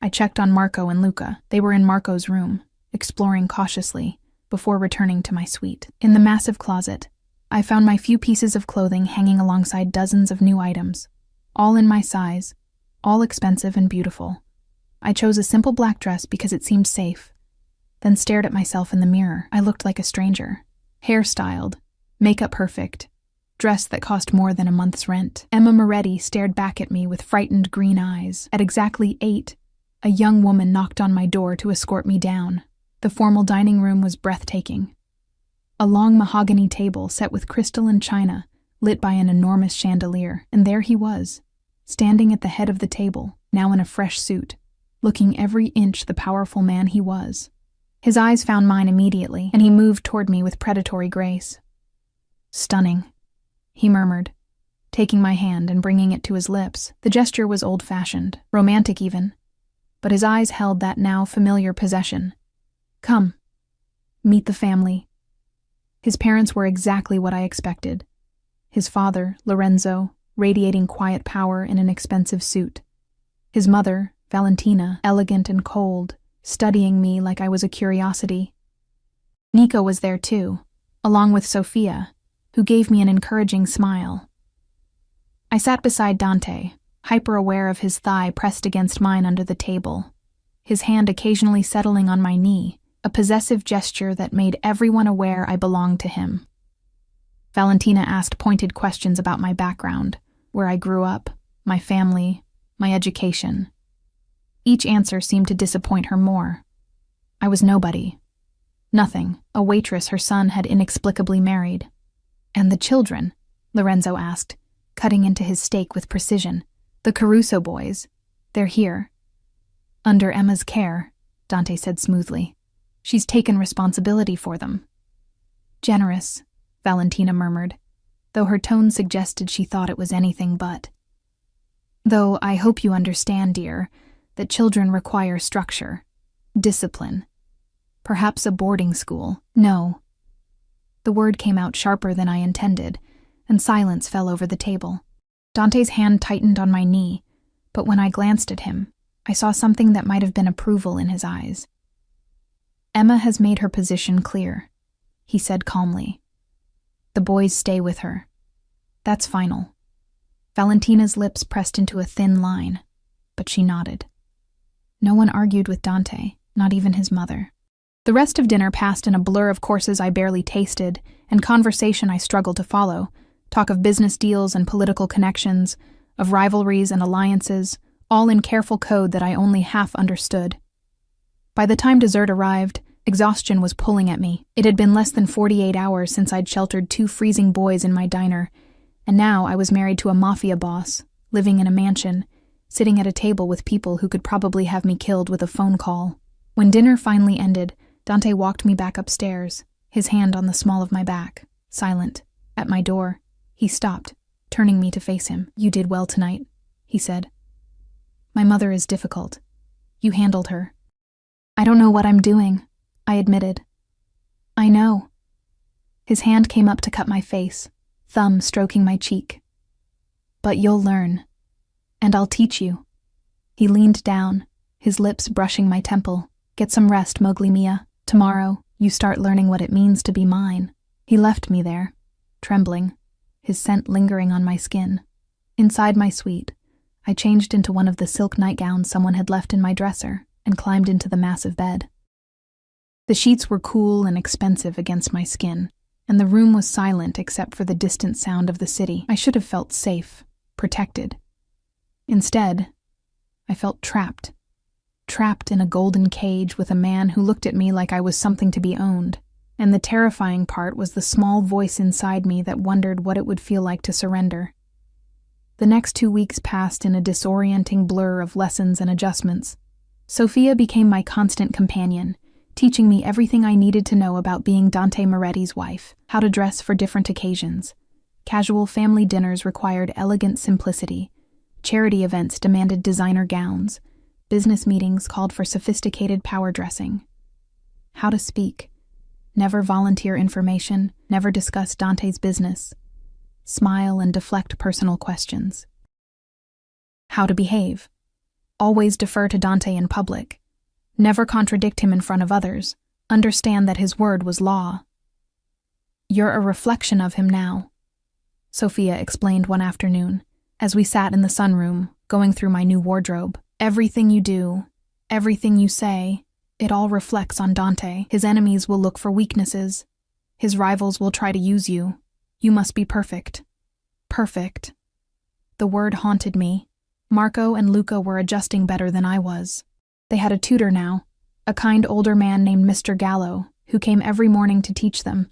Speaker 1: I checked on Marco and Luca. They were in Marco's room, exploring cautiously, before returning to my suite. In the massive closet, I found my few pieces of clothing hanging alongside dozens of new items, all in my size, all expensive and beautiful. I chose a simple black dress because it seemed safe, then stared at myself in the mirror. I looked like a stranger. Hairstyled, makeup perfect, dress that cost more than a month's rent. Emma Moretti stared back at me with frightened green eyes. At exactly 8, a young woman knocked on my door to escort me down. The formal dining room was breathtaking. A long mahogany table set with crystal and china, lit by an enormous chandelier, and there he was, standing at the head of the table, now in a fresh suit, looking every inch the powerful man he was. His eyes found mine immediately, and he moved toward me with predatory grace. Stunning, he murmured, taking my hand and bringing it to his lips. The gesture was old-fashioned, romantic even, but his eyes held that now familiar possession. Come, meet the family. His parents were exactly what I expected. His father, Lorenzo, radiating quiet power in an expensive suit. His mother, Valentina, elegant and cold, studying me like I was a curiosity. Nico was there too, along with Sophia, who gave me an encouraging smile. I sat beside Dante, hyper-aware of his thigh pressed against mine under the table, his hand occasionally settling on my knee, a possessive gesture that made everyone aware I belonged to him. Valentina asked pointed questions about my background, where I grew up, my family, my education. Each answer seemed to disappoint her more. I was nobody. Nothing, a waitress her son had inexplicably married. And the children? Lorenzo asked, cutting into his steak with precision. The Caruso boys. They're here. Under Emma's care, Dante said smoothly. She's taken responsibility for them. Generous, Valentina murmured, though her tone suggested she thought it was anything but. Though I hope you understand, dear, that children require structure, discipline. Perhaps a boarding school. No. The word came out sharper than I intended, and silence fell over the table. Dante's hand tightened on my knee, but when I glanced at him, I saw something that might have been approval in his eyes. "Emma has made her position clear," he said calmly. "The boys stay with her. That's final." Valentina's lips pressed into a thin line, but she nodded. No one argued with Dante, not even his mother. The rest of dinner passed in a blur of courses I barely tasted and conversation I struggled to follow, talk of business deals and political connections, of rivalries and alliances, all in careful code that I only half understood. By the time dessert arrived, exhaustion was pulling at me. It had been less than 48 hours since I'd sheltered 2 freezing boys in my diner, and now I was married to a mafia boss, living in a mansion, sitting at a table with people who could probably have me killed with a phone call. When dinner finally ended, Dante walked me back upstairs, his hand on the small of my back, silent. At my door, he stopped, turning me to face him. "You did well tonight," he said. "My mother is difficult. You handled her." "I don't know what I'm doing," I admitted. "I know." His hand came up to cut my face, thumb stroking my cheek. "But you'll learn. And I'll teach you." He leaned down, his lips brushing my temple. "Get some rest, Mowgli Mia. Tomorrow, you start learning what it means to be mine." He left me there, trembling, his scent lingering on my skin. Inside my suite, I changed into one of the silk nightgowns someone had left in my dresser and climbed into the massive bed. The sheets were cool and expensive against my skin, and the room was silent except for the distant sound of the city. I should have felt safe, protected. Instead, I felt trapped in a golden cage with a man who looked at me like I was something to be owned. And the terrifying part was the small voice inside me that wondered what it would feel like to surrender. The next 2 weeks passed in a disorienting blur of lessons and adjustments. Sophia became my constant companion, teaching me everything I needed to know about being Dante Moretti's wife, how to dress for different occasions. Casual family dinners required elegant simplicity. Charity events demanded designer gowns. Business meetings called for sophisticated power dressing. How to speak. Never volunteer information, never discuss Dante's business. Smile and deflect personal questions. How to behave. Always defer to Dante in public. Never contradict him in front of others. Understand that his word was law. "You're a reflection of him now," Sophia explained one afternoon, as we sat in the sunroom, going through my new wardrobe. "Everything you do, everything you say, it all reflects on Dante. His enemies will look for weaknesses. His rivals will try to use you. You must be perfect." Perfect. The word haunted me. Marco and Luca were adjusting better than I was. They had a tutor now, a kind older man named Mr. Gallo, who came every morning to teach them.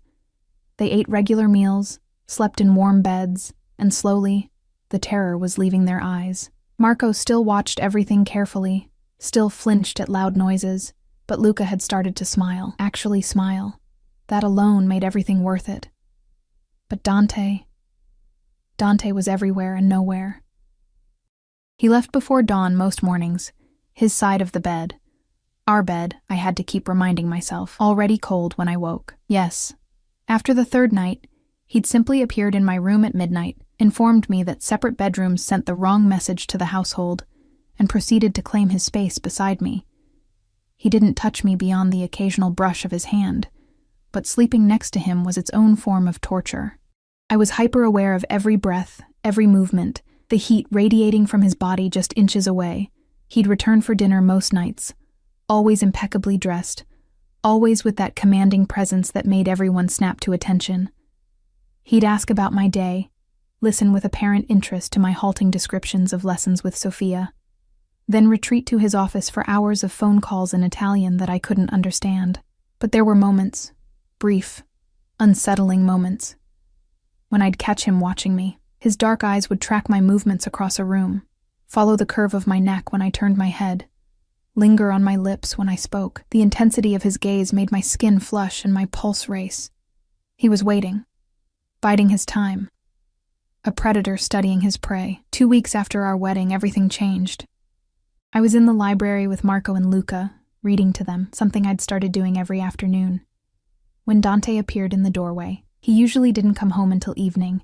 Speaker 1: They ate regular meals, slept in warm beds, and slowly, the terror was leaving their eyes. Marco still watched everything carefully, still flinched at loud noises, but Luca had started to smile, actually smile. That alone made everything worth it. But Dante was everywhere and nowhere. He left before dawn most mornings, his side of the bed. Our bed, I had to keep reminding myself, already cold when I woke. Yes. After the 3rd night, he'd simply appeared in my room at midnight, informed me that separate bedrooms sent the wrong message to the household, and proceeded to claim his space beside me. He didn't touch me beyond the occasional brush of his hand, but sleeping next to him was its own form of torture. I was hyper-aware of every breath, every movement, the heat radiating from his body just inches away. He'd return for dinner most nights, always impeccably dressed, always with that commanding presence that made everyone snap to attention. He'd ask about my day, listen with apparent interest to my halting descriptions of lessons with Sophia, then retreat to his office for hours of phone calls in Italian that I couldn't understand. But there were moments, brief, unsettling moments, when I'd catch him watching me. His dark eyes would track my movements across a room, follow the curve of my neck when I turned my head, linger on my lips when I spoke. The intensity of his gaze made my skin flush and my pulse race. He was waiting, biding his time. A predator studying his prey. 2 weeks after our wedding, everything changed. I was in the library with Marco and Luca, reading to them, something I'd started doing every afternoon. When Dante appeared in the doorway, he usually didn't come home until evening,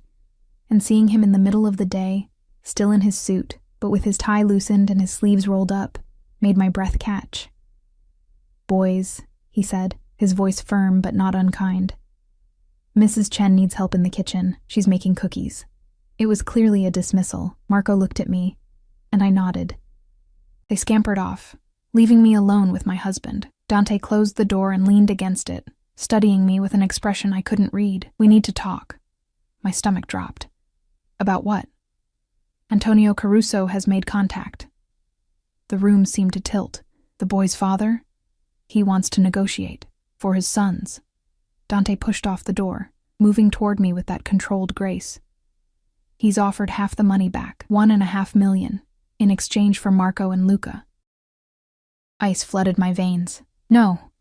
Speaker 1: and seeing him in the middle of the day, still in his suit, but with his tie loosened and his sleeves rolled up, made my breath catch. Boys, he said, his voice firm but not unkind. Mrs. Chen needs help in the kitchen. She's making cookies. It was clearly a dismissal. Marco looked at me, and I nodded. They scampered off, leaving me alone with my husband. Dante closed the door and leaned against it, studying me with an expression I couldn't read. We need to talk. My stomach dropped. About what? Antonio Caruso has made contact. The room seemed to tilt. The boy's father? He wants to negotiate. For his sons. Dante pushed off the door, moving toward me with that controlled grace. He's offered half the money back, $1.5 million, in exchange for Marco and Luca. Ice flooded my veins. No.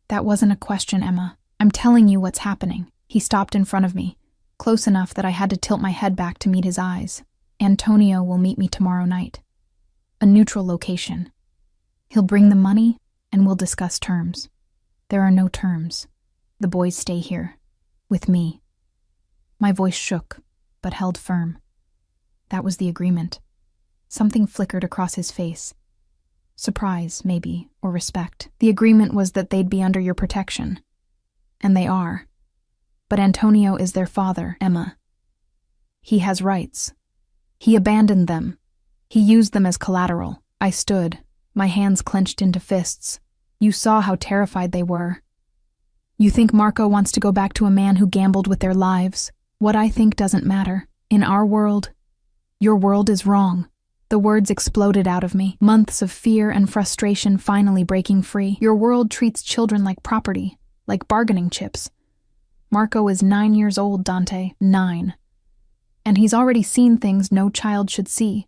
Speaker 1: That wasn't a question, Emma. I'm telling you what's happening. He stopped in front of me, close enough that I had to tilt my head back to meet his eyes. Antonio will meet me tomorrow night. A neutral location. He'll bring the money, and we'll discuss terms. There are no terms. The boys stay here. With me. My voice shook, but held firm. That was the agreement. Something flickered across his face. Surprise, maybe, or respect. The agreement was that they'd be under your protection. And they are. But Antonio is their father, Emma. He has rights. He abandoned them. He used them as collateral. I stood, my hands clenched into fists. You saw how terrified they were. You think Marco wants to go back to a man who gambled with their lives? What I think doesn't matter. In our world, your world is wrong. The words exploded out of me, months of fear and frustration finally breaking free. Your world treats children like property, like bargaining chips. Marco is 9 years old, Dante. 9. And he's already seen things no child should see.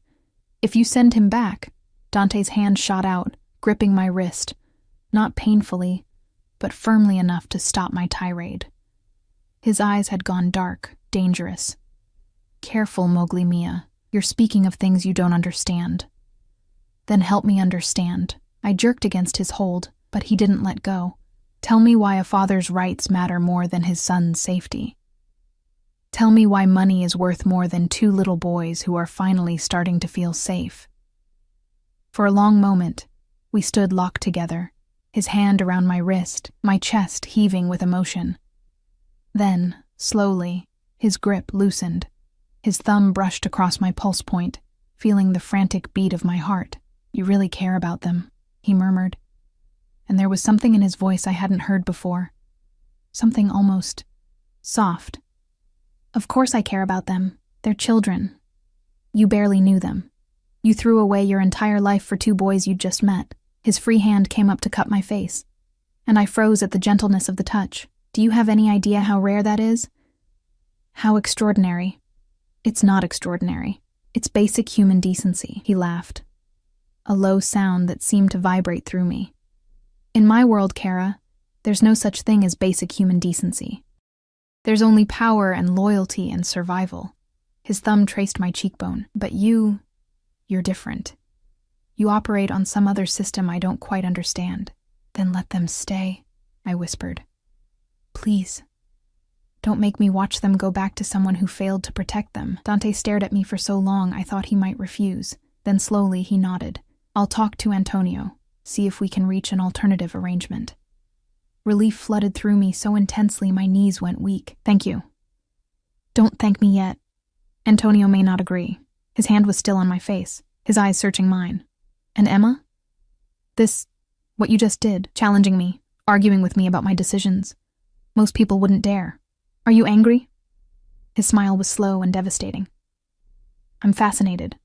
Speaker 1: If you send him back, Dante's hand shot out, gripping my wrist. Not painfully, but firmly enough to stop my tirade. His eyes had gone dark, dangerous. Careful, Mowgli Mia. You're speaking of things you don't understand. Then help me understand. I jerked against his hold, but he didn't let go. Tell me why a father's rights matter more than his son's safety. Tell me why money is worth more than 2 little boys who are finally starting to feel safe. For a long moment, we stood locked together, his hand around my wrist, my chest heaving with emotion. Then, slowly, his grip loosened. His thumb brushed across my pulse point, feeling the frantic beat of my heart. You really care about them, he murmured. And there was something in his voice I hadn't heard before. Something almost soft. Of course I care about them. They're children. You barely knew them. You threw away your entire life for 2 boys you'd just met. His free hand came up to cup my face, and I froze at the gentleness of the touch. Do you have any idea how rare that is? How extraordinary. It's not extraordinary. It's basic human decency, he laughed. A low sound that seemed to vibrate through me. In my world, Kara, there's no such thing as basic human decency. There's only power and loyalty and survival. His thumb traced my cheekbone. But you're different. You operate on some other system I don't quite understand. Then let them stay, I whispered. Please. Don't make me watch them go back to someone who failed to protect them. Dante stared at me for so long I thought he might refuse. Then slowly he nodded. I'll talk to Antonio, see if we can reach an alternative arrangement. Relief flooded through me so intensely my knees went weak. Thank you. Don't thank me yet. Antonio may not agree. His hand was still on my face, his eyes searching mine. And Emma? What you just did, challenging me, arguing with me about my decisions. Most people wouldn't dare. Are you angry? His smile was slow and devastating. I'm fascinated.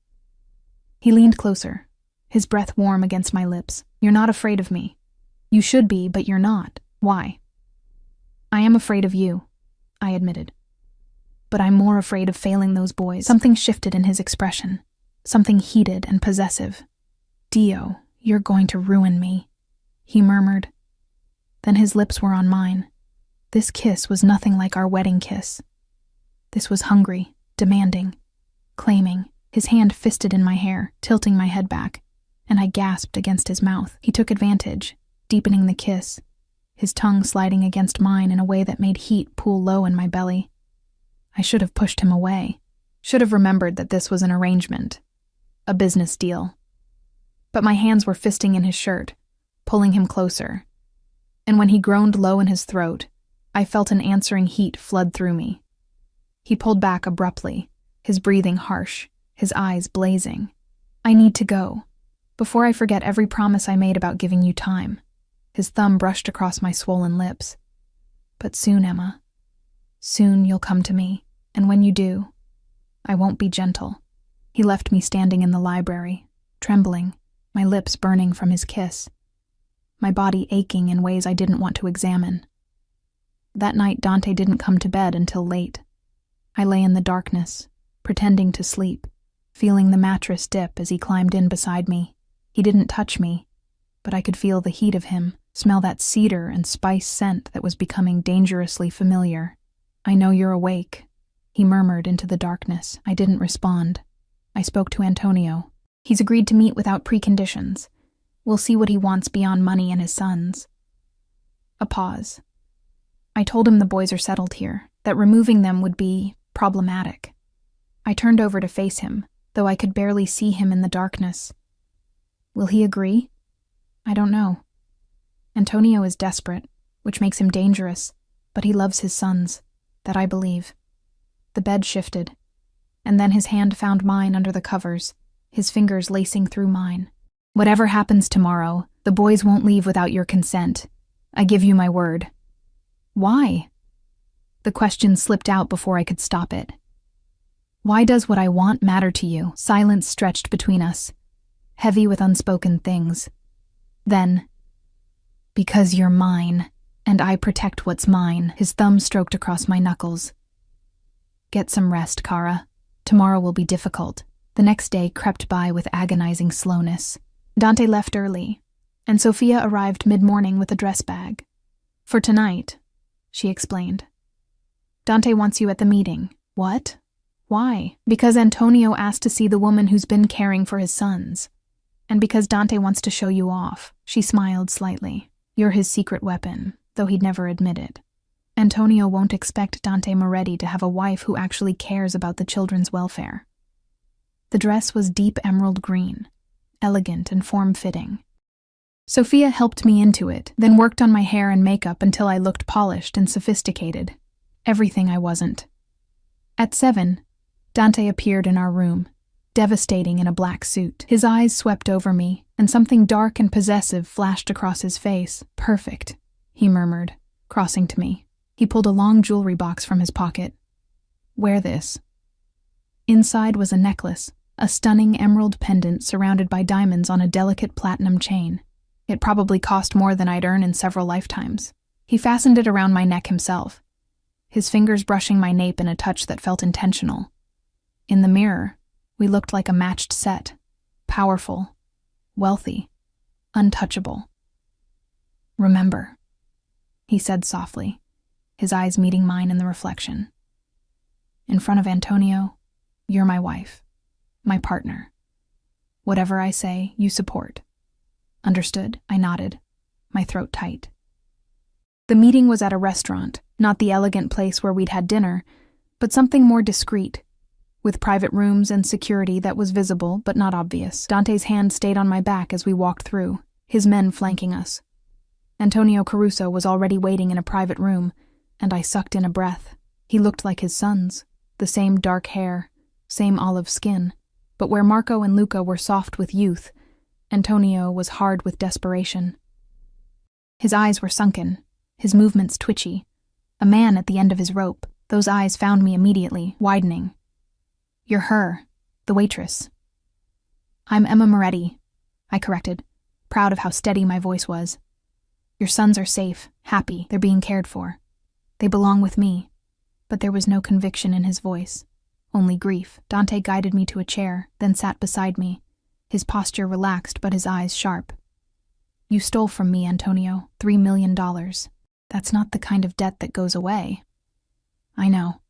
Speaker 1: He leaned closer, his breath warm against my lips. You're not afraid of me. You should be, but you're not. Why? I am afraid of you, I admitted. But I'm more afraid of failing those boys. Something shifted in his expression, something heated and possessive. Dio, you're going to ruin me, he murmured. Then his lips were on mine. This kiss was nothing like our wedding kiss. This was hungry, demanding, claiming, his hand fisted in my hair, tilting my head back, and I gasped against his mouth. He took advantage, deepening the kiss, his tongue sliding against mine in a way that made heat pool low in my belly. I should have pushed him away, should have remembered that this was an arrangement, a business deal. But my hands were fisting in his shirt, pulling him closer. And when he groaned low in his throat, I felt an answering heat flood through me. He pulled back abruptly, his breathing harsh, his eyes blazing. I need to go, before I forget every promise I made about giving you time. His thumb brushed across my swollen lips. But soon, Emma. Soon you'll come to me, and when you do, I won't be gentle. He left me standing in the library, trembling, my lips burning from his kiss, my body aching in ways I didn't want to examine. That night, Dante didn't come to bed until late. I lay in the darkness, pretending to sleep, feeling the mattress dip as he climbed in beside me. He didn't touch me, but I could feel the heat of him, smell that cedar and spice scent that was becoming dangerously familiar. I know you're awake, he murmured into the darkness. I didn't respond. I spoke to Antonio. He's agreed to meet without preconditions. We'll see what he wants beyond money and his sons. A pause. I told him the boys are settled here, that removing them would be problematic. I turned over to face him, though I could barely see him in the darkness. Will he agree? I don't know. Antonio is desperate, which makes him dangerous, but he loves his sons. That I believe. The bed shifted, and then his hand found mine under the covers, his fingers lacing through mine. Whatever happens tomorrow, the boys won't leave without your consent. I give you my word. Why? The question slipped out before I could stop it. Why does what I want matter to you? Silence stretched between us, heavy with unspoken things. Then, because you're mine, and I protect what's mine. His thumb stroked across my knuckles. Get some rest, Kara. Tomorrow will be difficult. The next day crept by with agonizing slowness. Dante left early, and Sophia arrived mid-morning with a dress bag. For tonight, she explained. Dante wants you at the meeting. What? Why? Because Antonio asked to see the woman who's been caring for his sons. And because Dante wants to show you off. She smiled slightly. You're his secret weapon, though he'd never admit it. Antonio won't expect Dante Moretti to have a wife who actually cares about the children's welfare. The dress was deep emerald green, elegant and form-fitting. Sophia helped me into it, then worked on my hair and makeup until I looked polished and sophisticated. Everything I wasn't. At 7, Dante appeared in our room, devastating in a black suit. His eyes swept over me, and something dark and possessive flashed across his face. Perfect, he murmured, crossing to me. He pulled a long jewelry box from his pocket. Wear this. Inside was a necklace, a stunning emerald pendant surrounded by diamonds on a delicate platinum chain. It probably cost more than I'd earn in several lifetimes. He fastened it around my neck himself, his fingers brushing my nape in a touch that felt intentional. In the mirror, we looked like a matched set, powerful, wealthy, untouchable. Remember, he said softly, his eyes meeting mine in the reflection. In front of Antonio, you're my wife, my partner. Whatever I say, you support. Understood? I nodded, my throat tight. The meeting was at a restaurant, not the elegant place where we'd had dinner, but something more discreet, with private rooms and security that was visible but not obvious. Dante's hand stayed on my back as we walked through, his men flanking us. Antonio Caruso was already waiting in a private room, and I sucked in a breath. He looked like his sons, the same dark hair, same olive skin, but where Marco and Luca were soft with youth, Antonio was hard with desperation. His eyes were sunken, his movements twitchy. A man at the end of his rope. Those eyes found me immediately, widening. You're her, the waitress. I'm Emma Moretti, I corrected, proud of how steady my voice was. Your sons are safe, happy, they're being cared for. They belong with me. But there was no conviction in his voice, only grief. Dante guided me to a chair, then sat beside me, his posture relaxed but his eyes sharp. You stole from me, Antonio, $3 million. That's not the kind of debt that goes away. I know.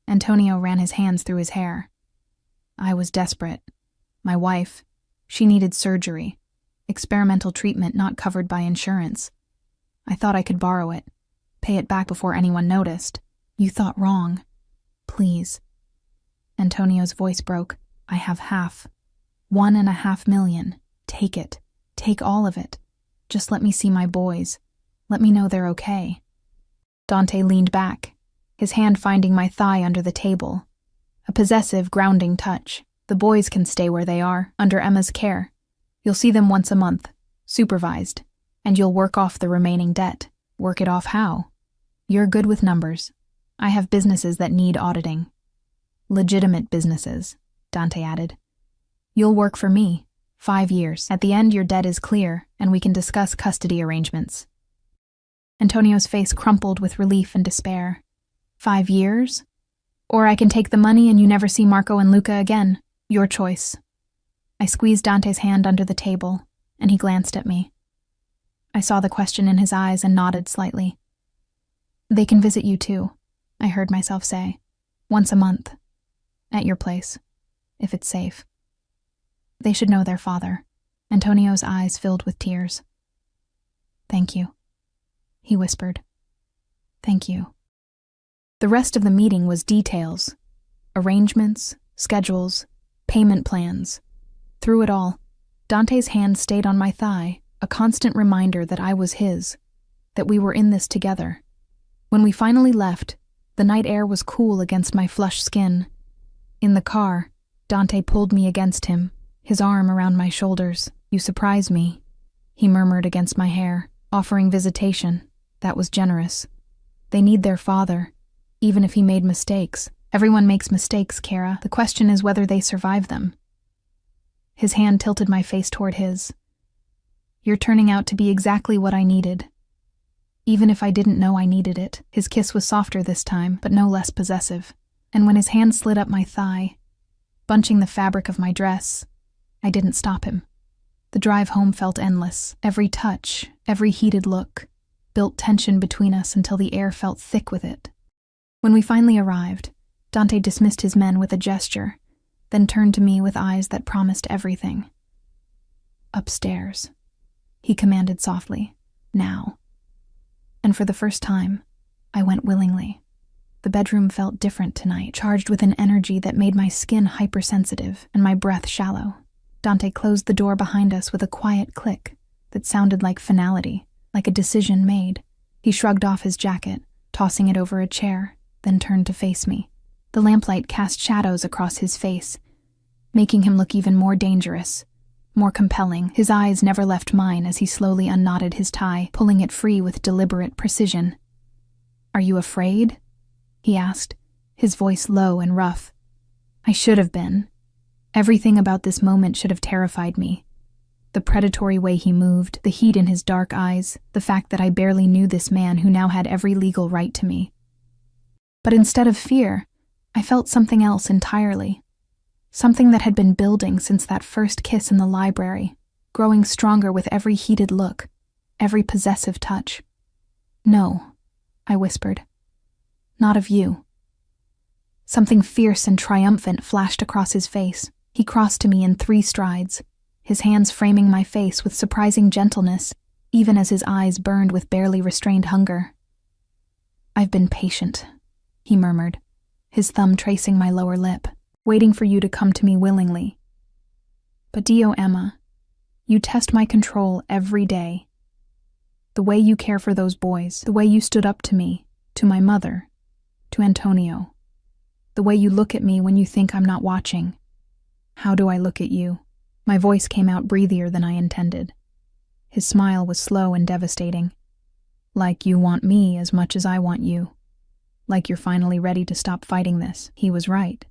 Speaker 1: Antonio ran his hands through his hair. I was desperate. My wife, she needed surgery, experimental treatment not covered by insurance. I thought I could borrow it, pay it back before anyone noticed. You thought wrong. Please. Antonio's voice broke. I have half. $1.5 million. Take it. Take all of it. Just let me see my boys. Let me know they're okay." Dante leaned back, his hand finding my thigh under the table. A possessive, grounding touch. "The boys can stay where they are, under Emma's care. You'll see them once a month, supervised, and you'll work off the remaining debt." "Work it off how?" "You're good with numbers. I have businesses that need auditing." "Legitimate businesses," Dante added. "You'll work for me. 5 years. At the end, your debt is clear, and we can discuss custody arrangements." Antonio's face crumpled with relief and despair. 5 years? "Or I can take the money and you never see Marco and Luca again. Your choice." I squeezed Dante's hand under the table, and he glanced at me. I saw the question in his eyes and nodded slightly. "They can visit you too," I heard myself say. "Once a month. At your place. If it's safe. They should know their father." Antonio's eyes filled with tears. "Thank you," he whispered. "Thank you." The rest of the meeting was details. Arrangements, schedules, payment plans. Through it all, Dante's hand stayed on my thigh, a constant reminder that I was his, that we were in this together. When we finally left, the night air was cool against my flushed skin. In the car, Dante pulled me against him, his arm around my shoulders. "You surprise me," he murmured against my hair, offering visitation. That was generous. They need their father, even if he made mistakes. Everyone makes mistakes, Kara. The question is whether they survive them. His hand tilted my face toward his. "You're turning out to be exactly what I needed. Even if I didn't know I needed it." His kiss was softer this time, but no less possessive. And when his hand slid up my thigh, bunching the fabric of my dress, I didn't stop him. The drive home felt endless. Every touch, every heated look, built tension between us until the air felt thick with it. When we finally arrived, Dante dismissed his men with a gesture, then turned to me with eyes that promised everything. "Upstairs," he commanded softly. "Now." And for the first time, I went willingly. The bedroom felt different tonight, charged with an energy that made my skin hypersensitive and my breath shallow. Dante closed the door behind us with a quiet click that sounded like finality, like a decision made. He shrugged off his jacket, tossing it over a chair, then turned to face me. The lamplight cast shadows across his face, making him look even more dangerous, more compelling. His eyes never left mine as he slowly unknotted his tie, pulling it free with deliberate precision. "Are you afraid?" he asked, his voice low and rough. I should have been. Everything about this moment should have terrified me. The predatory way he moved, the heat in his dark eyes, the fact that I barely knew this man who now had every legal right to me. But instead of fear, I felt something else entirely. Something that had been building since that first kiss in the library, growing stronger with every heated look, every possessive touch. "No," I whispered. "Not of you." Something fierce and triumphant flashed across his face. He crossed to me in 3 strides, his hands framing my face with surprising gentleness, even as his eyes burned with barely restrained hunger. "I've been patient," he murmured, his thumb tracing my lower lip, "waiting for you to come to me willingly. But Dio Emma, you test my control every day. The way you care for those boys, the way you stood up to me, to my mother, to Antonio, the way you look at me when you think I'm not watching. How do I look at you?" My voice came out breathier than I intended. His smile was slow and devastating. "Like you want me as much as I want you. Like you're finally ready to stop fighting this." He was right.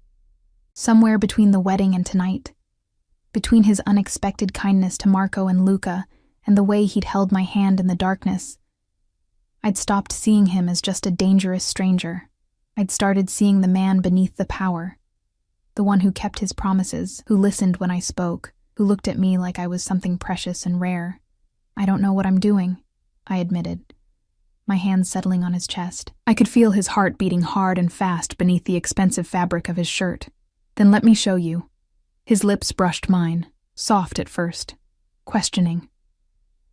Speaker 1: Somewhere between the wedding and tonight, between his unexpected kindness to Marco and Luca and the way he'd held my hand in the darkness, I'd stopped seeing him as just a dangerous stranger. I'd started seeing the man beneath the power, the one who kept his promises, who listened when I spoke, who looked at me like I was something precious and rare. "I don't know what I'm doing," I admitted, my hands settling on his chest. I could feel his heart beating hard and fast beneath the expensive fabric of his shirt. "Then let me show you." His lips brushed mine, soft at first, questioning.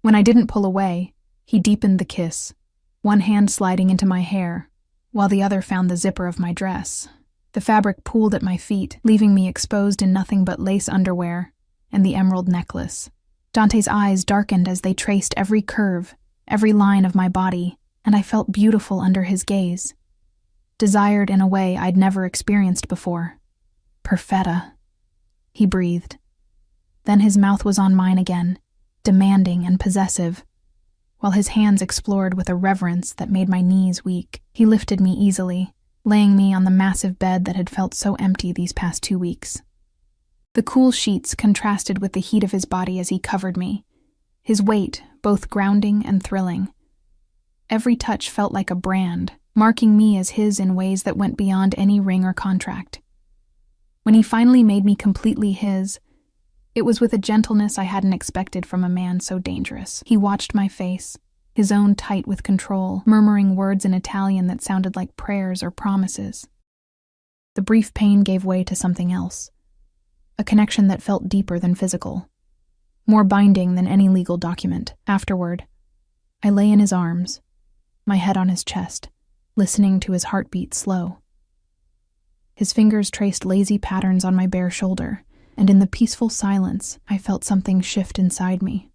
Speaker 1: When I didn't pull away, he deepened the kiss, one hand sliding into my hair, while the other found the zipper of my dress. The fabric pooled at my feet, leaving me exposed in nothing but lace underwear and the emerald necklace. Dante's eyes darkened as they traced every curve, every line of my body, and I felt beautiful under his gaze. Desired in a way I'd never experienced before. Perfetta, he breathed. Then his mouth was on mine again, demanding and possessive. While his hands explored with a reverence that made my knees weak, he lifted me easily, laying me on the massive bed that had felt so empty these past 2 weeks. The cool sheets contrasted with the heat of his body as he covered me, his weight both grounding and thrilling. Every touch felt like a brand, marking me as his in ways that went beyond any ring or contract. When he finally made me completely his, it was with a gentleness I hadn't expected from a man so dangerous. He watched my face, his own tight with control, murmuring words in Italian that sounded like prayers or promises. The brief pain gave way to something else, a connection that felt deeper than physical, more binding than any legal document. Afterward, I lay in his arms, my head on his chest, listening to his heartbeat slow. His fingers traced lazy patterns on my bare shoulder, and in the peaceful silence, I felt something shift inside me.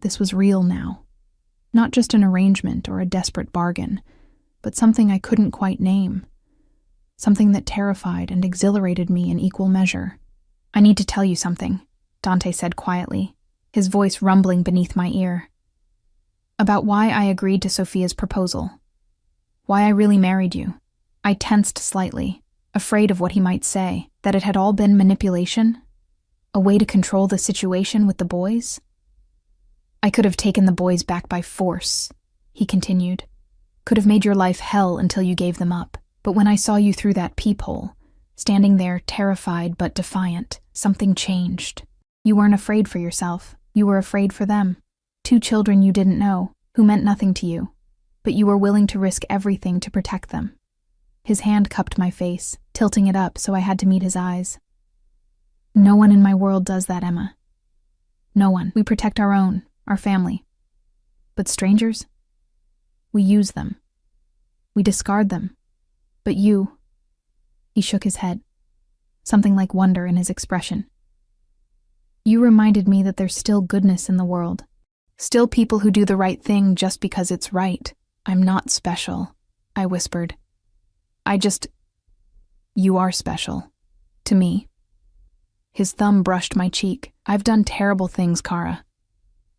Speaker 1: This was real now. Not just an arrangement or a desperate bargain, but something I couldn't quite name. Something that terrified and exhilarated me in equal measure. "I need to tell you something," Dante said quietly, his voice rumbling beneath my ear. "About why I agreed to Sophia's proposal. Why I really married you." I tensed slightly, afraid of what he might say, that it had all been manipulation, a way to control the situation with the boys. "I could have taken the boys back by force," he continued. "Could have made your life hell until you gave them up. But when I saw you through that peephole, standing there terrified but defiant, something changed. You weren't afraid for yourself, you were afraid for them. 2 children you didn't know, who meant nothing to you, but you were willing to risk everything to protect them." His hand cupped my face, tilting it up so I had to meet his eyes. "No one in my world does that, Emma. No one. We protect our own, our family. But strangers? We use them. We discard them. But you..." He shook his head, something like wonder in his expression. "You reminded me that there's still goodness in the world. Still people who do the right thing just because it's right. I'm not special," I whispered. "You are special. To me." His thumb brushed my cheek. "I've done terrible things, Kara.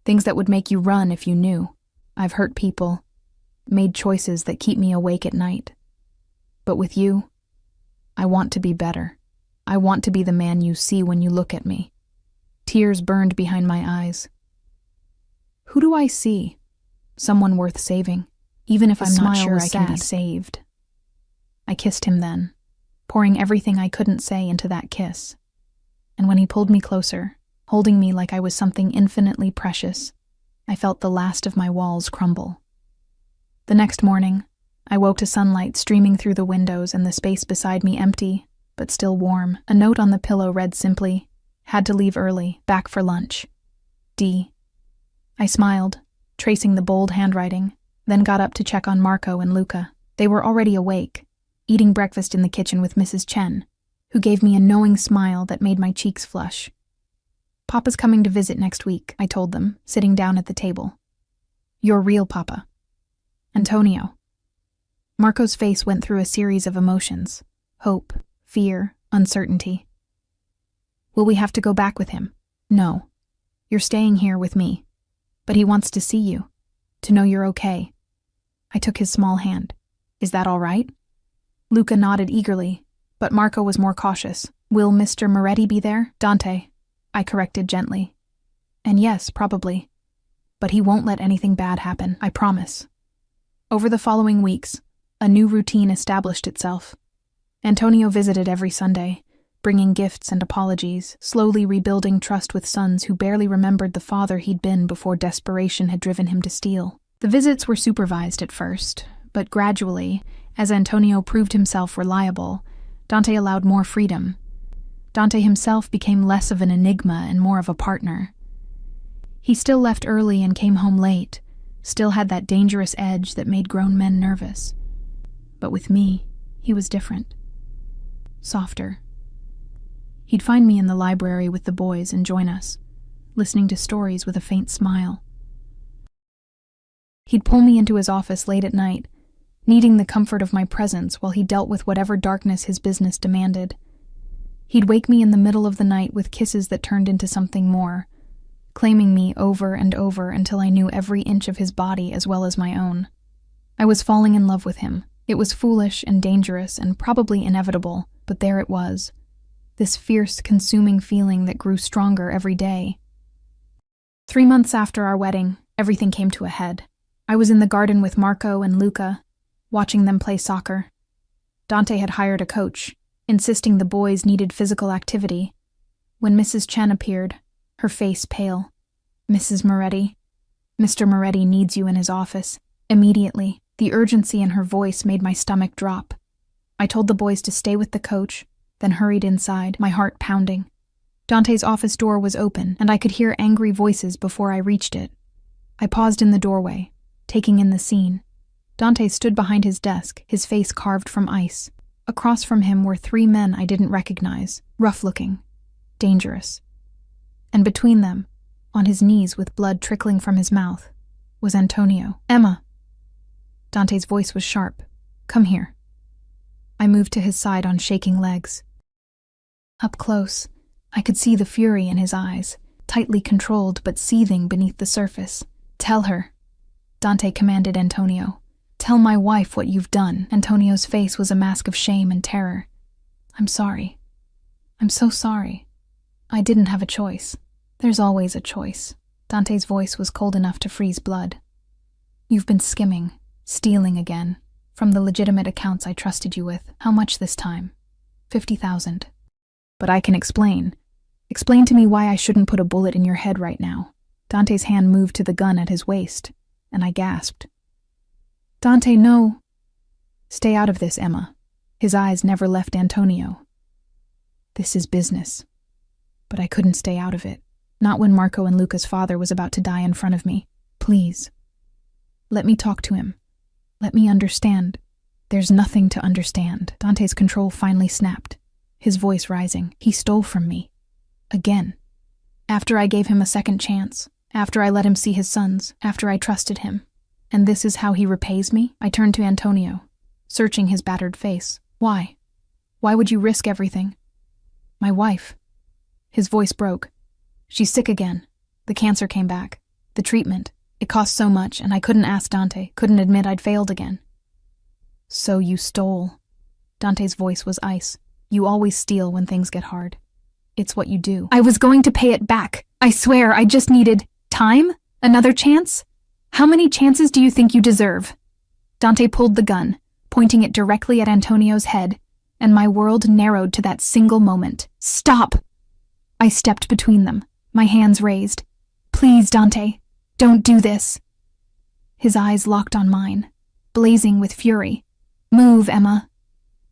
Speaker 1: Things that would make you run if you knew. I've hurt people, made choices that keep me awake at night. But with you, I want to be better. I want to be the man you see when you look at me." Tears burned behind my eyes. "Who do I see? Someone worth saving, even if I'm not sure I can be saved." I kissed him then, pouring everything I couldn't say into that kiss. And when he pulled me closer, holding me like I was something infinitely precious, I felt the last of my walls crumble. The next morning, I woke to sunlight streaming through the windows and the space beside me empty, but still warm. A note on the pillow read simply, "Had to leave early, back for lunch. D." I smiled, tracing the bold handwriting, then got up to check on Marco and Luca. They were already awake, eating breakfast in the kitchen with Mrs. Chen, who gave me a knowing smile that made my cheeks flush. "Papa's coming to visit next week," I told them, sitting down at the table. "Your real Papa. Antonio." Marco's face went through a series of emotions: hope, fear, uncertainty. "Will we have to go back with him?" "No. You're staying here with me. But he wants to see you, to know you're okay." I took his small hand. "Is that all right?" Luca nodded eagerly, but Marco was more cautious. "Will Mr. Moretti be there?" "Dante," I corrected gently. "And yes, probably. But he won't let anything bad happen, I promise." Over the following weeks, a new routine established itself. Antonio visited every Sunday, bringing gifts and apologies, slowly rebuilding trust with sons who barely remembered the father he'd been before desperation had driven him to steal. The visits were supervised at first, but gradually, as Antonio proved himself reliable, Dante allowed more freedom. Dante himself became less of an enigma and more of a partner. He still left early and came home late, still had that dangerous edge that made grown men nervous. But with me, he was different. Softer. He'd find me in the library with the boys and join us, listening to stories with a faint smile. He'd pull me into his office late at night, needing the comfort of my presence while he dealt with whatever darkness his business demanded. He'd wake me in the middle of the night with kisses that turned into something more, claiming me over and over until I knew every inch of his body as well as my own. I was falling in love with him. It was foolish and dangerous and probably inevitable, but there it was. This fierce, consuming feeling that grew stronger every day. 3 months after our wedding, everything came to a head. I was in the garden with Marco and Luca, watching them play soccer. Dante had hired a coach, insisting the boys needed physical activity. When Mrs. Chen appeared, her face pale. "Mrs. Moretti, Mr. Moretti needs you in his office. Immediately." The urgency in her voice made my stomach drop. I told the boys to stay with the coach, then hurried inside, my heart pounding. Dante's office door was open, and I could hear angry voices before I reached it. I paused in the doorway, taking in the scene. Dante stood behind his desk, his face carved from ice. Across from him were 3 men I didn't recognize, rough-looking, dangerous. And between them, on his knees with blood trickling from his mouth, was Antonio. "Emma." Dante's voice was sharp. "Come here." I moved to his side on shaking legs. Up close, I could see the fury in his eyes, tightly controlled but seething beneath the surface. "Tell her," Dante commanded Antonio. "Tell my wife what you've done." Antonio's face was a mask of shame and terror. "I'm sorry. I'm so sorry. I didn't have a choice." "There's always a choice." Dante's voice was cold enough to freeze blood. "You've been skimming, stealing again, from the legitimate accounts I trusted you with. How much this time?" 50,000. "But I can explain. Explain to me why I shouldn't put a bullet in your head right now." Dante's hand moved to the gun at his waist, and I gasped. "Dante, no." "Stay out of this, Emma." His eyes never left Antonio. "This is business." But I couldn't stay out of it. Not when Marco and Luca's father was about to die in front of me. "Please. Let me talk to him. Let me understand." "There's nothing to understand." Dante's control finally snapped, his voice rising. "He stole from me. Again. After I gave him a second chance. After I let him see his sons. After I trusted him. And this is how he repays me?" I turned to Antonio, searching his battered face. "Why? Why would you risk everything?" "My wife." His voice broke. "She's sick again. The cancer came back. The treatment. It cost so much, and I couldn't ask Dante, couldn't admit I'd failed again." "So you stole." Dante's voice was ice. "You always steal when things get hard. It's what you do." "I was going to pay it back. I swear, I just needed time? Another chance? How many chances do you think you deserve?" Dante pulled the gun, pointing it directly at Antonio's head, and my world narrowed to that single moment. "Stop!" I stepped between them, my hands raised. "Please, Dante. Don't do this." His eyes locked on mine, blazing with fury. "Move, Emma."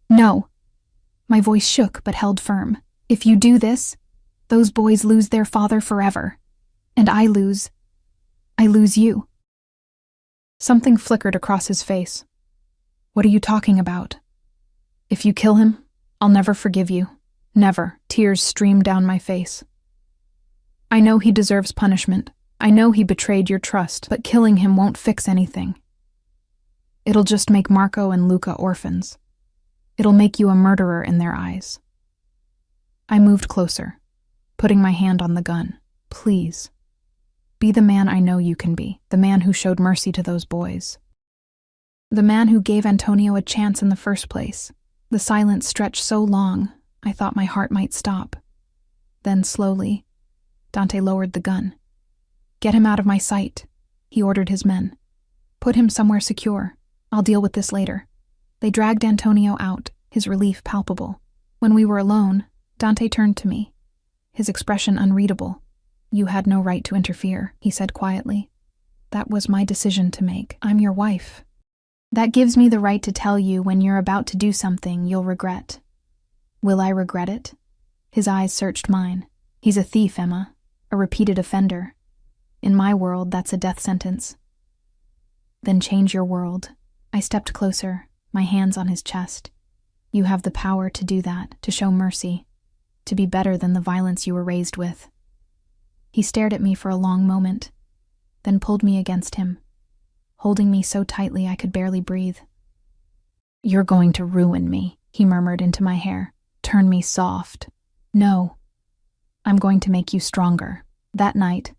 Speaker 1: "No." My voice shook but held firm. "If you do this, those boys lose their father forever. And I lose you." Something flickered across his face. "What are you talking about?" "If you kill him, I'll never forgive you. Never." Tears streamed down my face. "I know he deserves punishment. I know he betrayed your trust, but killing him won't fix anything. It'll just make Marco and Luca orphans. It'll make you a murderer in their eyes." I moved closer, putting my hand on the gun. "Please. Be the man I know you can be, the man who showed mercy to those boys. The man who gave Antonio a chance in the first place." The silence stretched so long, I thought my heart might stop. Then slowly, Dante lowered the gun. "Get him out of my sight," he ordered his men. "Put him somewhere secure. I'll deal with this later." They dragged Antonio out, his relief palpable. When we were alone, Dante turned to me, his expression unreadable. "You had no right to interfere," he said quietly. "That was my decision to make. I'm your wife. That gives me the right to tell you when you're about to do something you'll regret." "Will I regret it?" His eyes searched mine. "He's a thief, Emma, a repeated offender. In my world, that's a death sentence." "Then change your world." I stepped closer, my hands on his chest. "You have the power to do that, to show mercy, to be better than the violence you were raised with." He stared at me for a long moment, then pulled me against him, holding me so tightly I could barely breathe. "You're going to ruin me," he murmured into my hair. "Turn me soft." "No. I'm going to make you stronger." That night,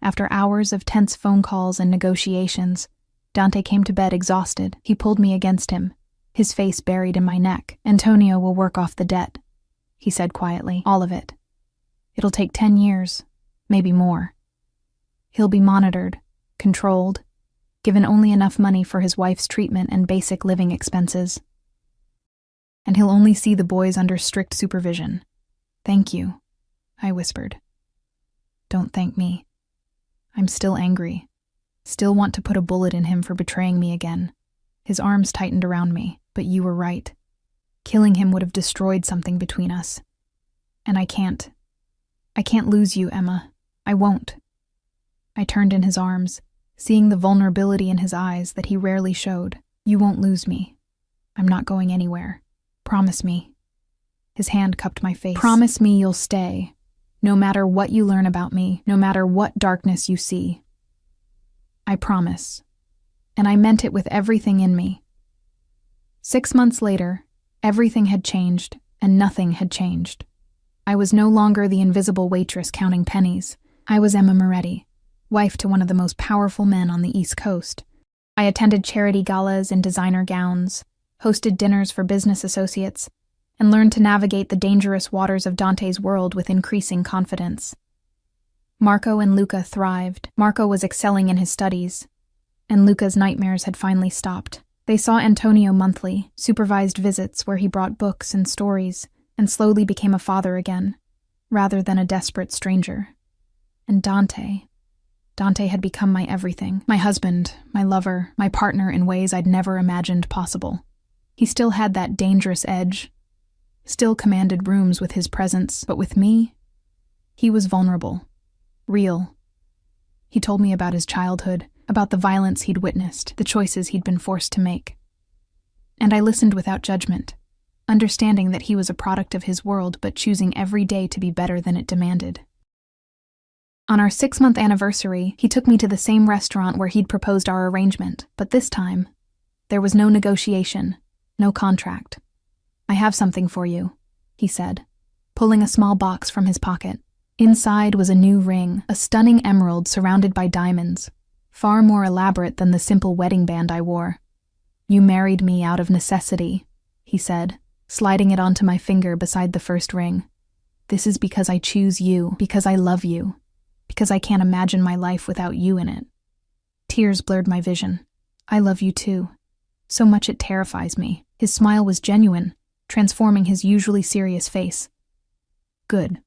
Speaker 1: after hours of tense phone calls and negotiations, Dante came to bed exhausted. He pulled me against him, his face buried in my neck. "Antonio will work off the debt," he said quietly. "All of it. It'll take 10 years, maybe more. He'll be monitored, controlled, given only enough money for his wife's treatment and basic living expenses. And he'll only see the boys under strict supervision." "Thank you," I whispered. "Don't thank me. I'm still angry, still want to put a bullet in him for betraying me again." His arms tightened around me. "But you were right. Killing him would have destroyed something between us. And I can't lose you, Emma. I won't." I turned in his arms, seeing the vulnerability in his eyes that he rarely showed. "You won't lose me. I'm not going anywhere. Promise me." His hand cupped my face. "Promise me you'll stay, no matter what you learn about me, no matter what darkness you see." I promise. And I meant it with everything in me. 6 months later, everything had changed, and nothing had changed. I was no longer the invisible waitress counting pennies. I was Emma Moretti, wife to one of the most powerful men on the East Coast. I attended charity galas in designer gowns, hosted dinners for business associates, and learned to navigate the dangerous waters of Dante's world with increasing confidence. Marco and Luca thrived. Marco was excelling in his studies, and Luca's nightmares had finally stopped. They saw Antonio monthly, supervised visits where he brought books and stories, and slowly became a father again, rather than a desperate stranger. And Dante had become my everything, my husband, my lover, my partner in ways I'd never imagined possible. He still had that dangerous edge, still commanded rooms with his presence, but with me, he was vulnerable, real. He told me about his childhood, about the violence he'd witnessed, the choices he'd been forced to make. And I listened without judgment, understanding that he was a product of his world but choosing every day to be better than it demanded. On our 6-month anniversary, he took me to the same restaurant where he'd proposed our arrangement, but this time, there was no negotiation, no contract. "I have something for you," he said, pulling a small box from his pocket. Inside was a new ring, a stunning emerald surrounded by diamonds, far more elaborate than the simple wedding band I wore. "You married me out of necessity," he said, sliding it onto my finger beside the first ring. "This is because I choose you, because I love you, because I can't imagine my life without you in it." Tears blurred my vision. "I love you too. So much it terrifies me." His smile was genuine, transforming his usually serious face. "Good.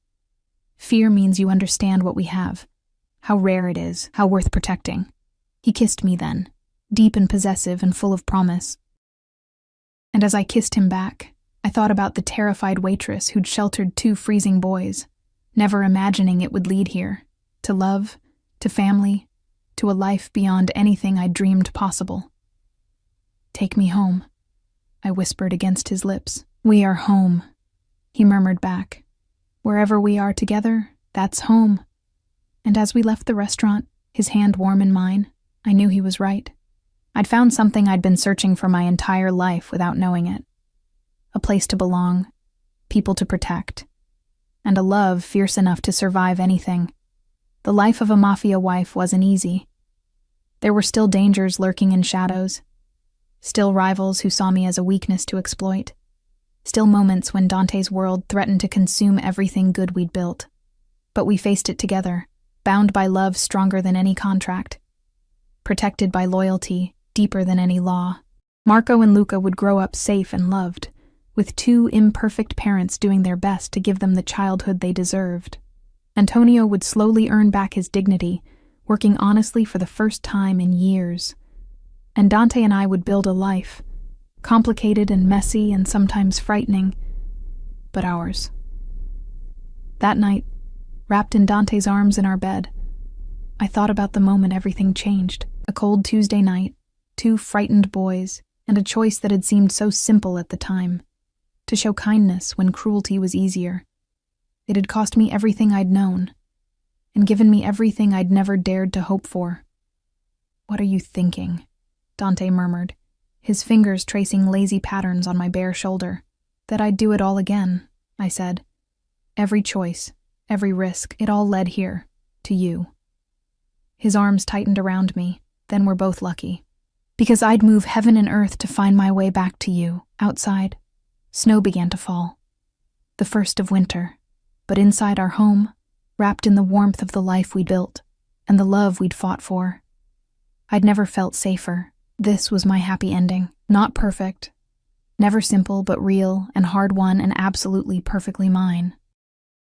Speaker 1: Fear means you understand what we have, how rare it is, how worth protecting." He kissed me then, deep and possessive and full of promise. And as I kissed him back, I thought about the terrified waitress who'd sheltered 2 freezing boys, never imagining it would lead here, to love, to family, to a life beyond anything I'd dreamed possible. "Take me home," I whispered against his lips. "We are home," he murmured back. "Wherever we are together, that's home." And as we left the restaurant, his hand warm in mine, I knew he was right. I'd found something I'd been searching for my entire life without knowing it. A place to belong, people to protect, and a love fierce enough to survive anything. The life of a mafia wife wasn't easy. There were still dangers lurking in shadows, still rivals who saw me as a weakness to exploit, still moments when Dante's world threatened to consume everything good we'd built. But we faced it together, bound by love stronger than any contract, protected by loyalty deeper than any law. Marco and Luca would grow up safe and loved, with 2 imperfect parents doing their best to give them the childhood they deserved. Antonio would slowly earn back his dignity, working honestly for the first time in years. And Dante and I would build a life, complicated and messy and sometimes frightening, but ours. That night, wrapped in Dante's arms in our bed, I thought about the moment everything changed. A cold Tuesday night, 2 frightened boys, and a choice that had seemed so simple at the time. To show kindness when cruelty was easier. It had cost me everything I'd known, and given me everything I'd never dared to hope for. "What are you thinking?" Dante murmured, his fingers tracing lazy patterns on my bare shoulder. That I'd do it all again, I said. Every choice, every risk, it all led here, to you. His arms tightened around me, then we're both lucky. Because I'd move heaven and earth to find my way back to you. Outside, snow began to fall. The first of winter. But inside our home, wrapped in the warmth of the life we'd built, and the love we'd fought for, I'd never felt safer. This was my happy ending. Not perfect. Never simple, but real and hard-won and absolutely perfectly mine.